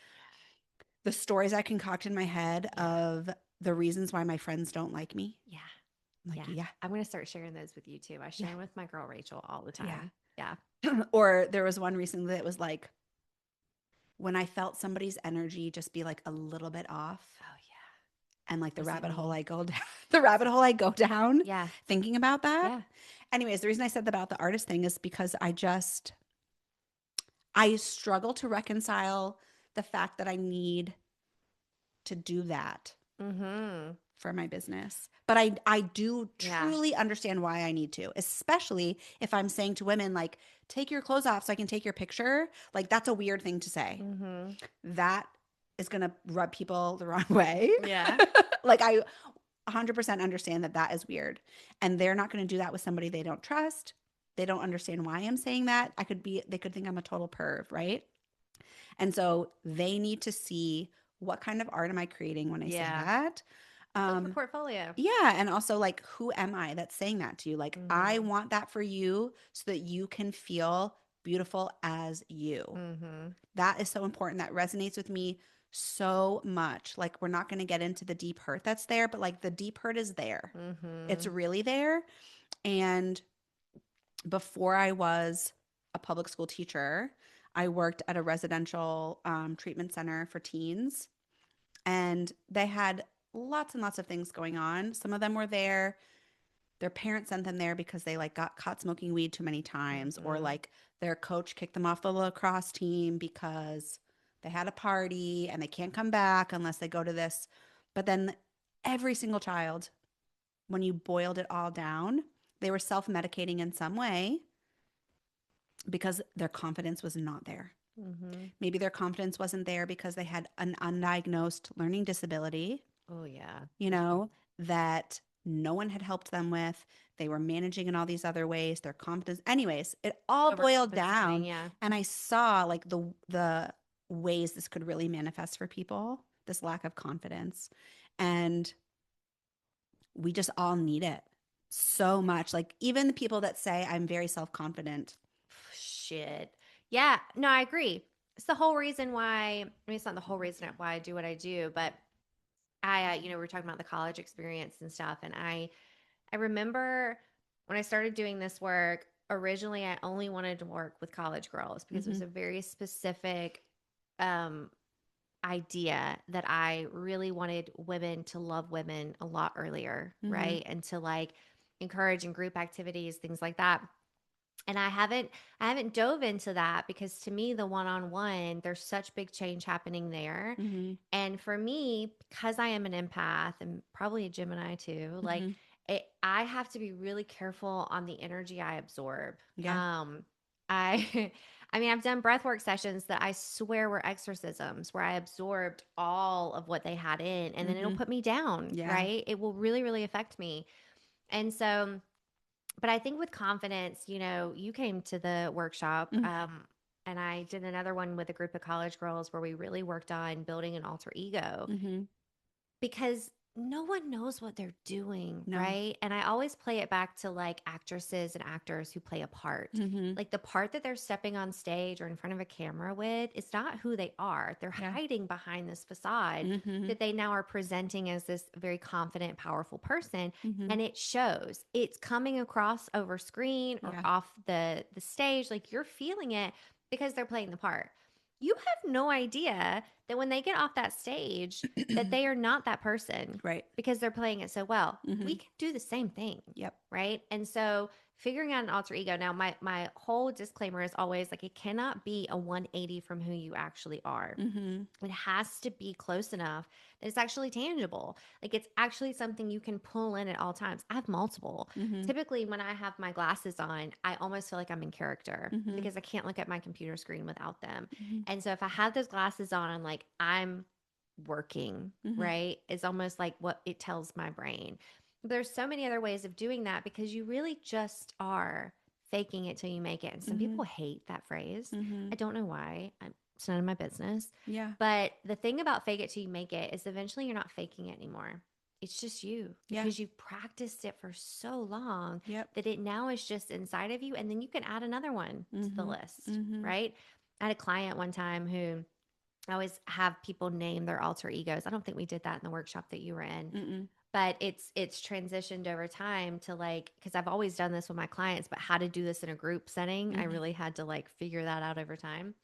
the stories I concoct in my head Yeah. of the reasons why my friends don't like me. Yeah. I'm like, Yeah. yeah, I'm going to start sharing those with you too. I share yeah, them with my girl Rachel all the yeah. time. Yeah. Or there was one recently that was like when I felt somebody's energy just be like a little bit off Oh, and like yeah. Was it me? the rabbit hole I go down Yeah. thinking about that. Yeah. Anyways, the reason I said about the artist thing is because I struggle to reconcile the fact that I need to do that Mm-hmm. for my business. But I do Yeah. truly understand why I need to, especially if I'm saying to women like take your clothes off so I can take your picture. Like that's a weird thing to say. Mm-hmm. That is going to rub people the wrong way. Yeah. Like I 100% understand that that is weird. And they're not going to do that with somebody they don't trust. They don't understand why I'm saying that. They could think I'm a total perv, right? And so they need to see what kind of art am I creating when I say Yeah. that. Build your portfolio. Yeah, and also like who am I that's saying that to you? Like I Mm-hmm. want that for you so that you can feel beautiful as you. Mm-hmm. That is so important. That resonates with me so much. Like we're not going to get into the deep hurt that's there, but like the deep hurt is there. It's Mm-hmm. really there. And before I was a public school teacher, I worked at a residential treatment center for teens, and they had lots and lots of things going on. Some of them were there. Their parents sent them there because they like got caught smoking weed too many times, or Mm-hmm. like their coach kicked them off the lacrosse team because they had a party and they can't come back unless they go to this. But then every single child, when you boiled it all down, they were self medicating in some way. because their confidence was not there. Mm-hmm. Maybe their confidence wasn't there because they had an undiagnosed learning disability, Oh, yeah, you for sure. know, that no one had helped them with. They were managing in all these other ways. Their confidence, anyways, it all boiled down. Overcompensating, yeah. And I saw like the ways this could really manifest for people, this lack of confidence. And we just all need it so much. Like even the people that say I'm very self-confident. Shit. Yeah, no, I agree. It's the whole reason why, I mean, it's not the whole reason why I do what I do, but we were talking about the college experience and stuff. And I remember when I started doing this work, originally I only wanted to work with college girls because it was Mm-hmm. a very specific um, idea that I really wanted women to love women a lot earlier, Mm-hmm. right? And to like encourage in group activities, things like that. And I haven't dove into that because to me the one-on-one there's such big change happening there. Mm-hmm. And for me, because I am an empath and probably a Gemini too, like Mm-hmm. I have to be really careful on the energy I absorb. Yeah. Um, I, I mean, I've done breathwork sessions that I swear were exorcisms where I absorbed all of what they had in, and then it'll Mm-hmm. put me down, Yeah. right? It will really, really affect me. And so, but I think with confidence, you came to the workshop, Mm-hmm. and I did another one with a group of college girls where we really worked on building an alter ego Mm-hmm. because no one knows what they're doing, No. right? And I always play it back to like actresses and actors who play a part. Mm-hmm. Like the part that they're stepping on stage or in front of a camera with, it's not who they are. They're Yeah. hiding behind this facade Mm-hmm. that they now are presenting as this very confident, powerful person. Mm-hmm. And it shows. It's coming across over screen or Yeah. off the stage. Like you're feeling it because they're playing the part. You have no idea that when they get off that stage, that they are not that person Right. because they're playing it so well. Mm-hmm. We can do the same thing, Yep. right? And so figuring out an alter ego. Now, my whole disclaimer is always like it cannot be a 180 from who you actually are. Mm-hmm. It has to be close enough that it's actually tangible. Like it's actually something you can pull in at all times. I have multiple. Mm-hmm. Typically, when I have my glasses on, I almost feel like I'm in character Mm-hmm. because I can't look at my computer screen without them. Mm-hmm. And so if I have those glasses on, I'm like, I'm working, Mm-hmm. right? It's almost like what it tells my brain. But there's so many other ways of doing that because you really just are faking it till you make it. And some Mm-hmm. people hate that phrase. Mm-hmm. I don't know why. It's none of my business. Yeah. But the thing about fake it till you make it is eventually you're not faking it anymore. It's just you Yeah. because you've practiced it for so long Yep. that it now is just inside of you. And then you can add another one to the Mm-hmm. list, Mm-hmm. right? I had a client one time who I always have people name their alter egos. I don't think we did that in the workshop that you were in, Mm-mm. but it's transitioned over time to like because I've always done this with my clients, but how to do this in a group setting, I Mm-hmm. really had to like figure that out over time.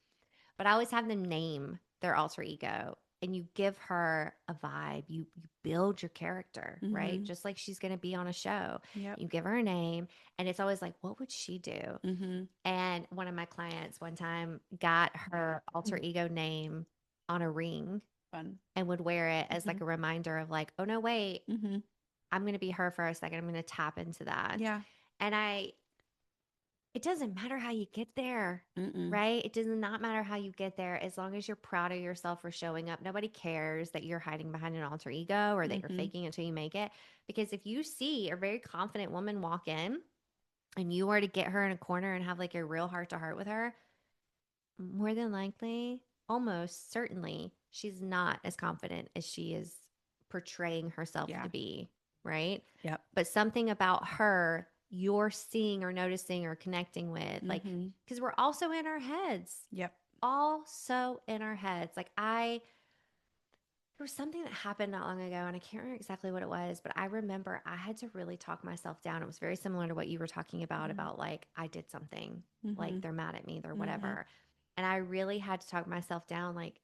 But I always have them name their alter ego and you give her a vibe. You build your character, right? Mm-hmm. Just like she's going to be on a show. Yep. You give her a name and it's always like, what would she do? Mm-hmm. And one of my clients one time got her alter ego name on a ring Fun. and would wear it as Mm-hmm. like a reminder of like, oh no, wait, Mm-hmm. I'm going to be her for a second. I'm going to tap into that. Yeah. And it doesn't matter how you get there, Mm-mm. right? It does not matter how you get there as long as you're proud of yourself for showing up. Nobody cares that you're hiding behind an alter ego or that you're Mm-hmm. faking it until you make it. Because if you see a very confident woman walk in and you were to get her in a corner and have like a real heart to heart with her, more than likely, almost certainly, she's not as confident as she is portraying herself Yeah. to be, right? Yep. But something about her you're seeing or noticing or connecting with, like, Mm-hmm. because we're also in our heads, Yep. also in our heads. There was something that happened not long ago, and I can't remember exactly what it was, but I remember I had to really talk myself down. It was very similar to what you were talking about like I did something, Mm-hmm. like they're mad at me, they're Mm-hmm. whatever. And I really had to talk myself down, like,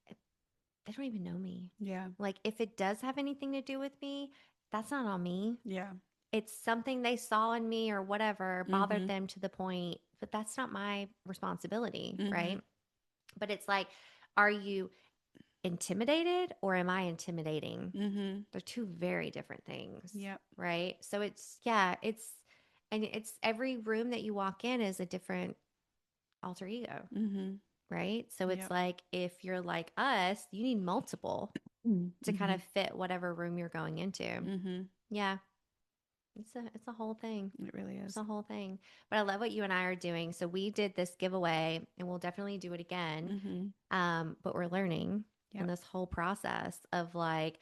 they don't even know me. Yeah. Like, if it does have anything to do with me, that's not on me. Yeah. It's something they saw in me or whatever Mm-hmm. bothered them to the point, but that's not my responsibility, Mm-hmm. right? But it's like, are you intimidated or am I intimidating? Mm-hmm. They're two very different things, Yep. right? So it's, yeah, it's, and it's every room that you walk in is a different alter ego, Mm-hmm. right? So it's Yep. like if you're like us, you need multiple to kind Mm-hmm. of fit whatever room you're going into. Mm-hmm. Yeah, it's a whole thing. It really It's is. a whole thing. But I love what you and I are doing. So we did this giveaway, and we'll definitely do it again. Mm-hmm. But we're learning in Yep. this whole process of like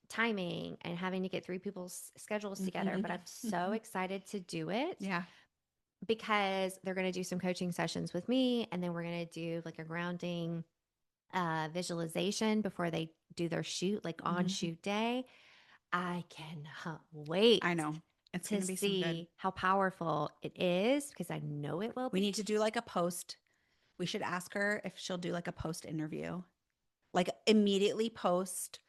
timing and having to get three people's schedules together. Mm-hmm. But I'm so excited to do it Yeah. because they're going to do some coaching sessions with me, and then we're going to do like a grounding visualization before they do their shoot, like on Mm-hmm. shoot day. I cannot wait I know. It's to going to be some good. see how powerful it is because I know it will We be. need to do like a post. We should ask her if she'll do like a post interview, like immediately post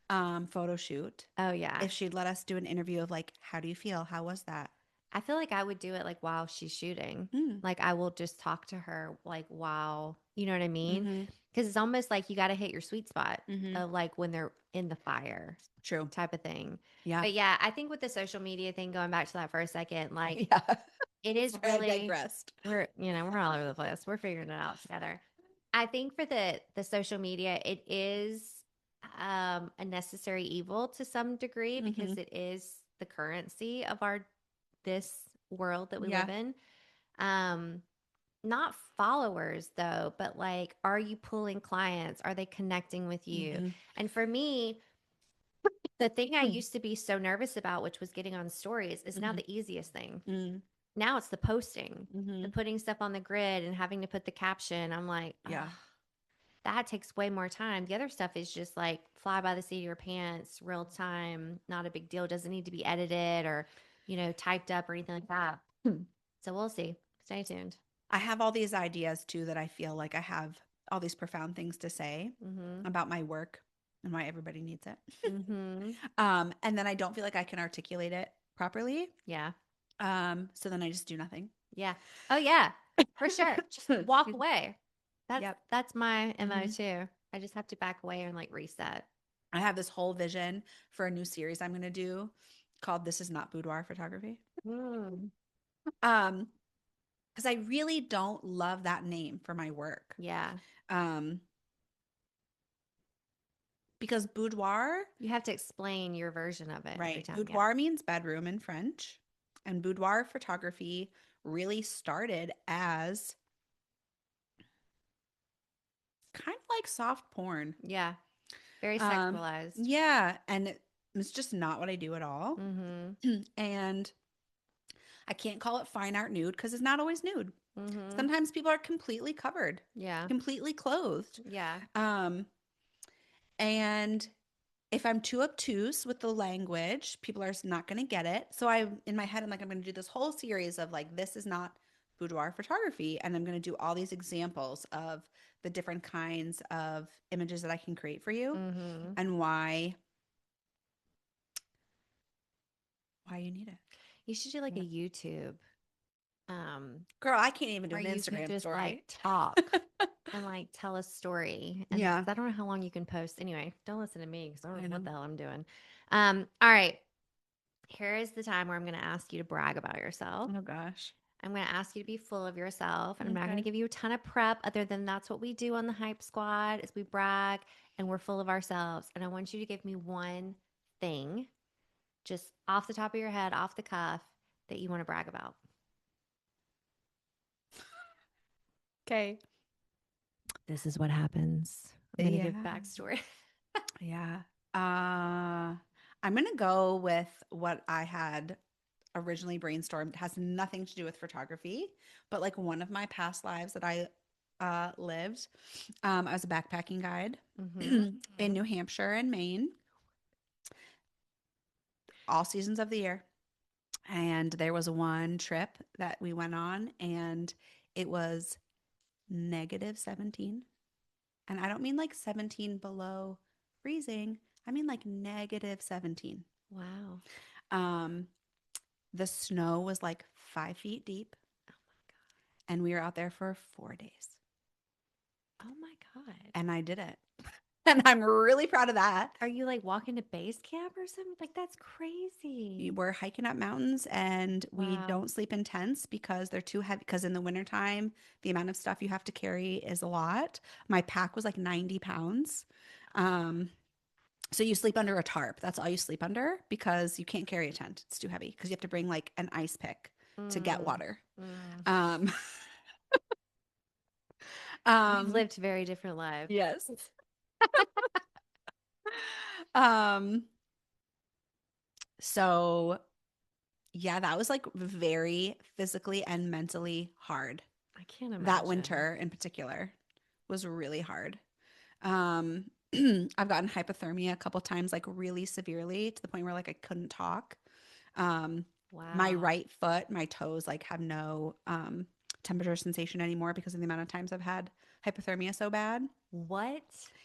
photo shoot. Oh, yeah. If she'd let us do an interview of like, how do you feel? How was that? I feel like I would do it like while she's shooting. Mm. Like I will just talk to her like while, you know what I mean? Mm-hmm. Because it's almost like you got to hit your sweet spot Mm-hmm. of like when they're in the fire True. type of thing. Yeah. But yeah, I think with the social media thing, going back to that for a second, like Yeah. it is Sorry, I really, digressed. we're all over the place. We're figuring it out together. I think for the social media, it is a necessary evil to some degree Mm-hmm. because it is the currency of our this world that we Yeah. live in. Um, not followers though, but like, are you pulling clients? Are they connecting with you? Mm-hmm. And for me, the thing I used to be so nervous about, which was getting on stories, is now Mm-hmm. the easiest thing. Mm-hmm. Now it's the posting, Mm-hmm. the putting stuff on the grid and having to put the caption. I'm like, oh, Yeah. that takes way more time. The other stuff is just like fly by the seat of your pants, real time, not a big deal. Doesn't need to be edited or, typed up or anything like that. So we'll see. Stay tuned. I have all these ideas too that I feel like I have all these profound things to say Mm-hmm. about my work and why everybody needs it. Mm-hmm. And then I don't feel like I can articulate it properly. Yeah. So then I just do nothing. Yeah. Oh yeah. For sure. Just walk Excuse me. away. That's Yep. that's my MO Mhm. too. I just have to back away and like reset. I have this whole vision for a new series I'm going to do called This Is Not Boudoir Photography. Mm. Um, because I really don't love that name for my work. Yeah. Um, because boudoir, You have to explain your version of it every right? time. Yeah. Boudoir means bedroom in French, and boudoir photography really started as kind of like soft porn. Yeah. Very Um, sexualized. yeah, and it's just not what I do at all. Mm-hmm. And I can't call it fine art nude because it's not always nude. Mm-hmm. Sometimes people are completely covered, Yeah. completely clothed. Yeah. Um, and if I'm too obtuse with the language, people are not going to get it. So in my head, I'm like, I'm going to do this whole series of like, this is not boudoir photography. And I'm going to do all these examples of the different kinds of images that I can create for you Mm-hmm. and why you need it. You should do like a Yeah. YouTube, Girl, I can't even do where an you can Instagram just like story. talk and like tell a story. And Yeah. 'cause I don't know how long you can post. Anyway, don't listen to me because I don't I know know. what the hell I'm doing. All right. Here is the time where I'm going to ask you to brag about yourself. Oh gosh. I'm going to ask you to be full of yourself, and I'm not going to Okay. give you a ton of prep other than that's what we do on the Hype Squad is we brag and we're full of ourselves. And I want you to give me one thing just off the top of your head, off the cuff that you want to brag about. Okay. This is what happens. I'm going to give Yeah. backstory. Yeah. I'm going to go with what I had originally brainstormed. It has nothing to do with photography, but like one of my past lives that I lived, I was a backpacking guide Mm-hmm. in New Hampshire and Maine, all seasons of the year. And there was one trip that we went on, and it was -17. And I don't mean like 17 below freezing. I mean like -17. Wow. Um, the snow was like 5 feet deep, and we were out there for 4 days. Oh my God. And I did it. And I'm really proud of that. Are you like walking to base camp or something? Like that's crazy. We're hiking up mountains and we Wow. don't sleep in tents because they're too heavy. Because in the wintertime, the amount of stuff you have to carry is a lot. My pack was like 90 pounds. Um, so you sleep under a tarp. That's all you sleep under because you can't carry a tent. It's too heavy because you have to bring like an ice pick to get Mm, water. mm. Um, We've um, lived very different lives. yes. Um, so yeah, that was like very physically and mentally hard. I can't That imagine. winter in particular was really hard. Um, I've gotten hypothermia a couple times, like really severely to the point where like I couldn't talk. Um, my Wow. right foot, my toes like have no temperature sensation anymore because of the amount of times I've had hypothermia so bad. What?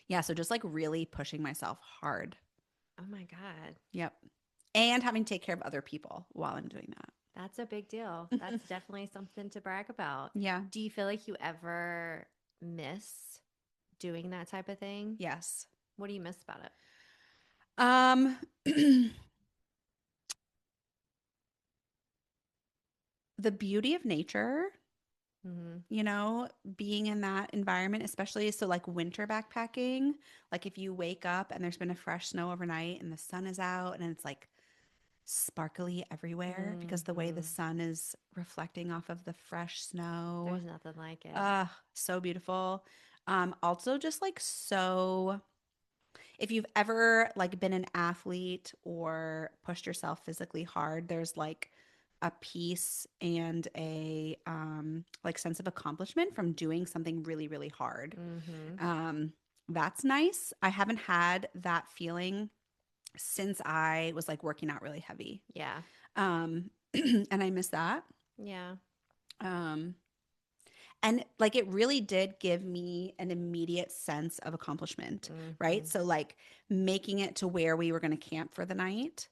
Yeah, so just like really pushing myself hard. Oh my God. Yep. And having to take care of other people while I'm doing That's a big deal. that. That's definitely something to brag about. Yeah. Do you feel like you ever miss doing that type of thing? Yes. What do you miss about it? Um the beauty of nature, Mm-hmm. you know, being in that environment, especially so like winter backpacking, like if you wake up and there's been a fresh snow overnight and the sun is out and it's like sparkly everywhere because the way the Mm-hmm. sun is reflecting off of the fresh snow. There's nothing like it. So beautiful. Also just like so if you've ever like been an athlete or pushed yourself physically hard, there's like a peace and a like sense of accomplishment from doing something really, really hard. Mm-hmm. Um, that's nice. I haven't had that feeling since I was like working out really heavy. Yeah. And I miss that. Yeah. Um, and like it really did give me an immediate sense of accomplishment, right? Mm-hmm. So, like making it to where we were going to camp for the night,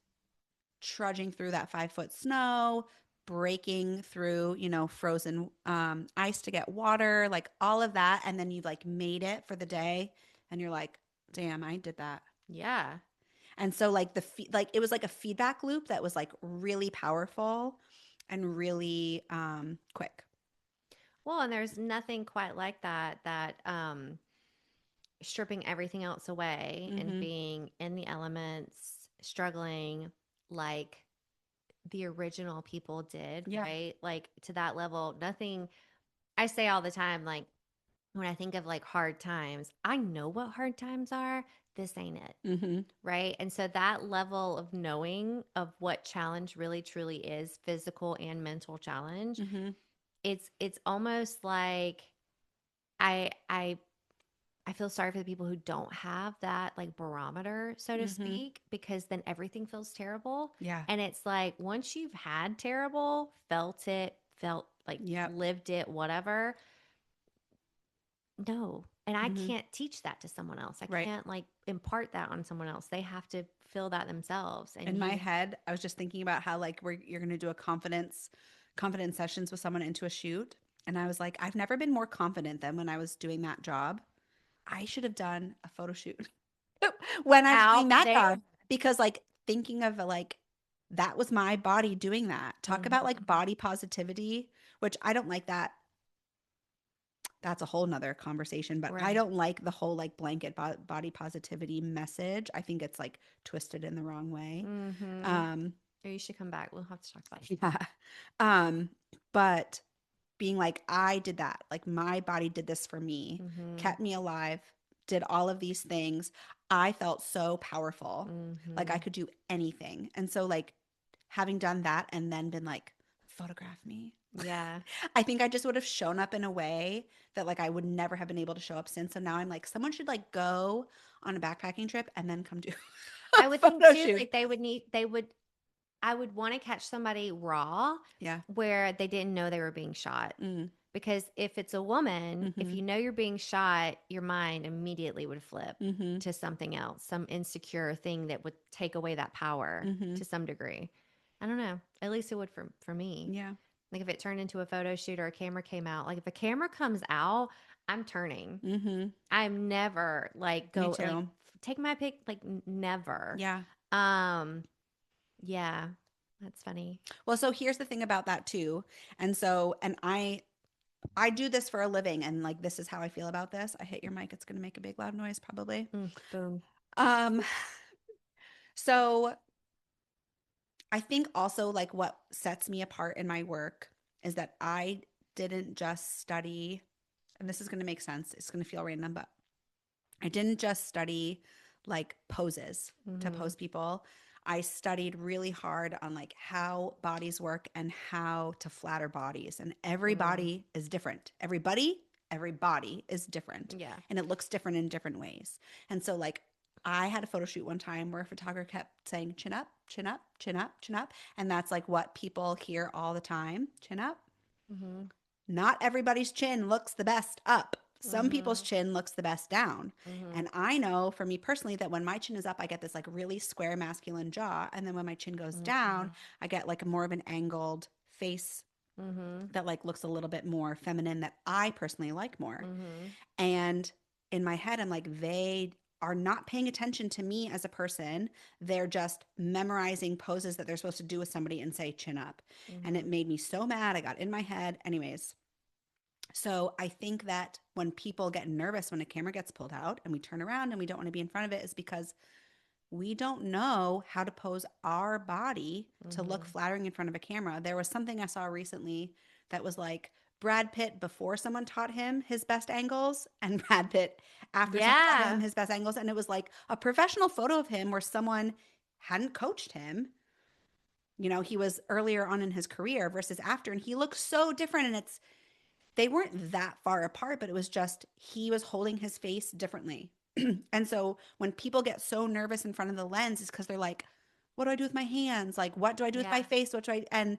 trudging through that 5 foot snow, breaking through, you know, frozen ice to get water, like all of that. And then you've like made it for the day and you're like, damn, I did that. Yeah. And so, like, like it was like a feedback loop that was like really powerful and really quick. Well, and there's nothing quite like that, stripping everything else away and Mm-hmm. being in the elements, struggling like the original people did, Yeah. right? Like to that level, nothing. I say all the time, like when I think of like hard times, I know what hard times are. This ain't it. Mm-hmm. Right. And so that level of knowing of what challenge really truly is, physical and mental challenge, Mm-hmm. it's almost like I I I feel sorry for the people who don't have that like barometer, so to Mm-hmm. speak, because then everything feels terrible. Yeah. And it's like once you've had terrible, felt it, felt like Yep. lived it, whatever, no. And I Mm-hmm. can't teach that to someone else. I Right. can't like impart that on someone else. They have to feel that themselves. And In my you, head, I was just thinking about how like you're gonna do a confidence sessions with someone into a shoot. And I was like, I've never been more confident than when I was doing that job. I should have done a photo shoot when I was doing out that there. job because like thinking of like that was my body doing that. Talk about like Mhm. body positivity, which I don't like that. That's a whole nother conversation, but I Right. don't like the whole like blanket body positivity message. I think it's like twisted in the wrong way. Mm-hmm. Um, Or you should come back. We'll have to talk about it. yeah. Um, but being like, I did that. Like my body did this for me, Mm-hmm. kept me alive, did all of these things. I felt so powerful. Like I Mm-hmm. could do anything. And so like having done that and then been like, photograph me. Yeah. I think I just would have shown up in a way that like I would never have been able to show up since. So now I'm like, someone should like go on a backpacking trip and then come do a I would think photo too, shoot. like I would want to catch somebody raw Yeah. where they didn't know they were being shot. Mm, Because if it's a woman, if mm-hmm. you know you're being shot, your mind immediately would flip Mm-hmm. to something else, some insecure thing that would take away that power Mm-hmm. to some degree. I don't know. At least it would for me. Yeah. Like if it turned into a photo shoot or a camera came out, like if a camera comes out, I'm turning. Mm-hmm. I'm never like Me go like too. take my pic like never. Yeah. Um yeah, that's funny. Well, so here's the thing about that too. And so, and I do this for a living, and like this is how I feel about this. I hit your mic, it's gonna make a big loud noise probably. Boom. Um, so I think also like what sets me apart in my work is that I didn't just study, and this is gonna make sense, it's gonna feel random, but I didn't just study like poses to Mm-hmm. pose people. I studied really hard on like how bodies work and how to flatter bodies. And every Mm. body is different. Every body is different. Yeah. And it looks different in different ways. And so like I had a photo shoot one time where a photographer kept saying chin up, chin up, chin up, chin up. And that's like what people hear all the time. Chin up, Mm-hmm. not everybody's chin looks the best up. Some people's Mm-hmm. chin looks the best down. Mm-hmm. And I know for me personally that when my chin is up, I get this like really square masculine jaw. And then when my chin goes down, I get like more of an angled face Mm-hmm. that like looks a little bit more feminine that I personally like more. Mm-hmm. And in my head, I'm like, they are not paying attention to me as a person. They're just memorizing poses that they're supposed to do with somebody and say chin up. And it Mm-hmm. made me so mad. I got in my head. Anyways, so I think that when people get nervous when a camera gets pulled out and we turn around and we don't want to be in front of it is because we don't know how to pose our body to look Mm-hmm. flattering in front of a camera. There was something I saw recently that was like Brad Pitt before someone taught him his best angles and Brad Pitt after someone taught him Yeah. his best angles. And it was like a professional photo of him where someone hadn't coached him. You know, he was earlier on in his career versus after, and he looked so different. And it's they weren't that far apart, but it was just he was holding his face differently. And so when people get so nervous in front of the lens, it's because they're like, what do I do with my hands? Like, what do I do with Yeah. my face? What do I, and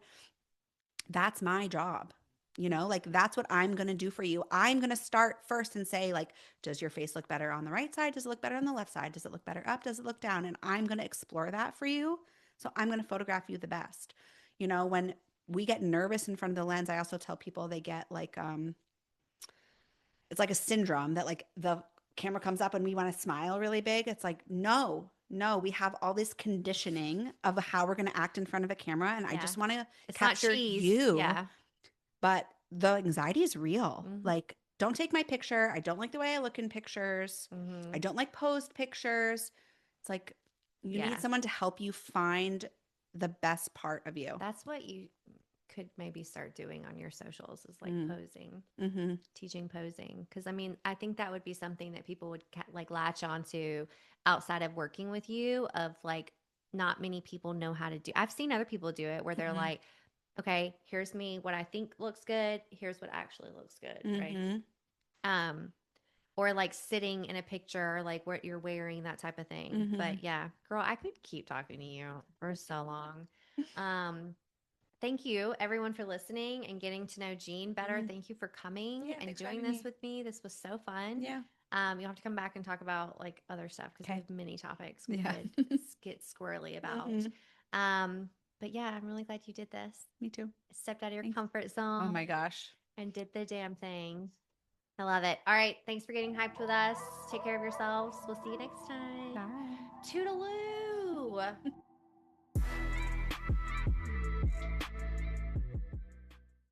that's my job. You know, like that's what I'm going to do for you. I'm going to start first and say, like, does your face look better on the right side? Does it look better on the left side? Does it look better up? Does it look down? And I'm going to explore that for you. So I'm going to photograph you the best. You know, when we get nervous in front of the lens, I also tell people they get like, it's like a syndrome that like the camera comes up and we want to smile really big. It's like, no, no, we have all this conditioning of how we're going to act in front of a camera. And I Yeah. just want to It's not capture cheese. you, Yeah. but the anxiety is real. Mm-hmm. Like, don't take my picture. I don't like the way I look in pictures. Mm-hmm. I don't like posed pictures. It's like you Yeah. need someone to help you find the best part of you. That's what you could maybe start doing on your socials is like Mm. posing, Mm-hmm. teaching posing. Because I mean, I think that would be something that people would like latch onto outside of working with you. Of like, not many people know how to do. I've seen other people do it where they're Mm-hmm. like, okay, here's me, what I think looks good. Here's what actually looks good, right? Mm-hmm. Um, or like sitting in a picture, like what you're wearing, that type of thing. Mm-hmm. But yeah, girl, I could keep talking to you for so long. Um, Thank you, everyone, for listening and getting to know Jean better. Mm-hmm. Thank you for coming Yeah, and thanks for doing having this me. with me. This was so fun. Yeah. You'll have to come back and talk about like other stuff because we Okay. have many topics we Yeah. could get squirrely about. Mm-hmm. But yeah, I'm really glad you did this. Me too. Stepped out of your Thanks. comfort Oh zone my gosh. and did the damn thing. I love it. All right. Thanks for getting hyped with us. Take care of yourselves. We'll see you next time. Bye. Toodaloo.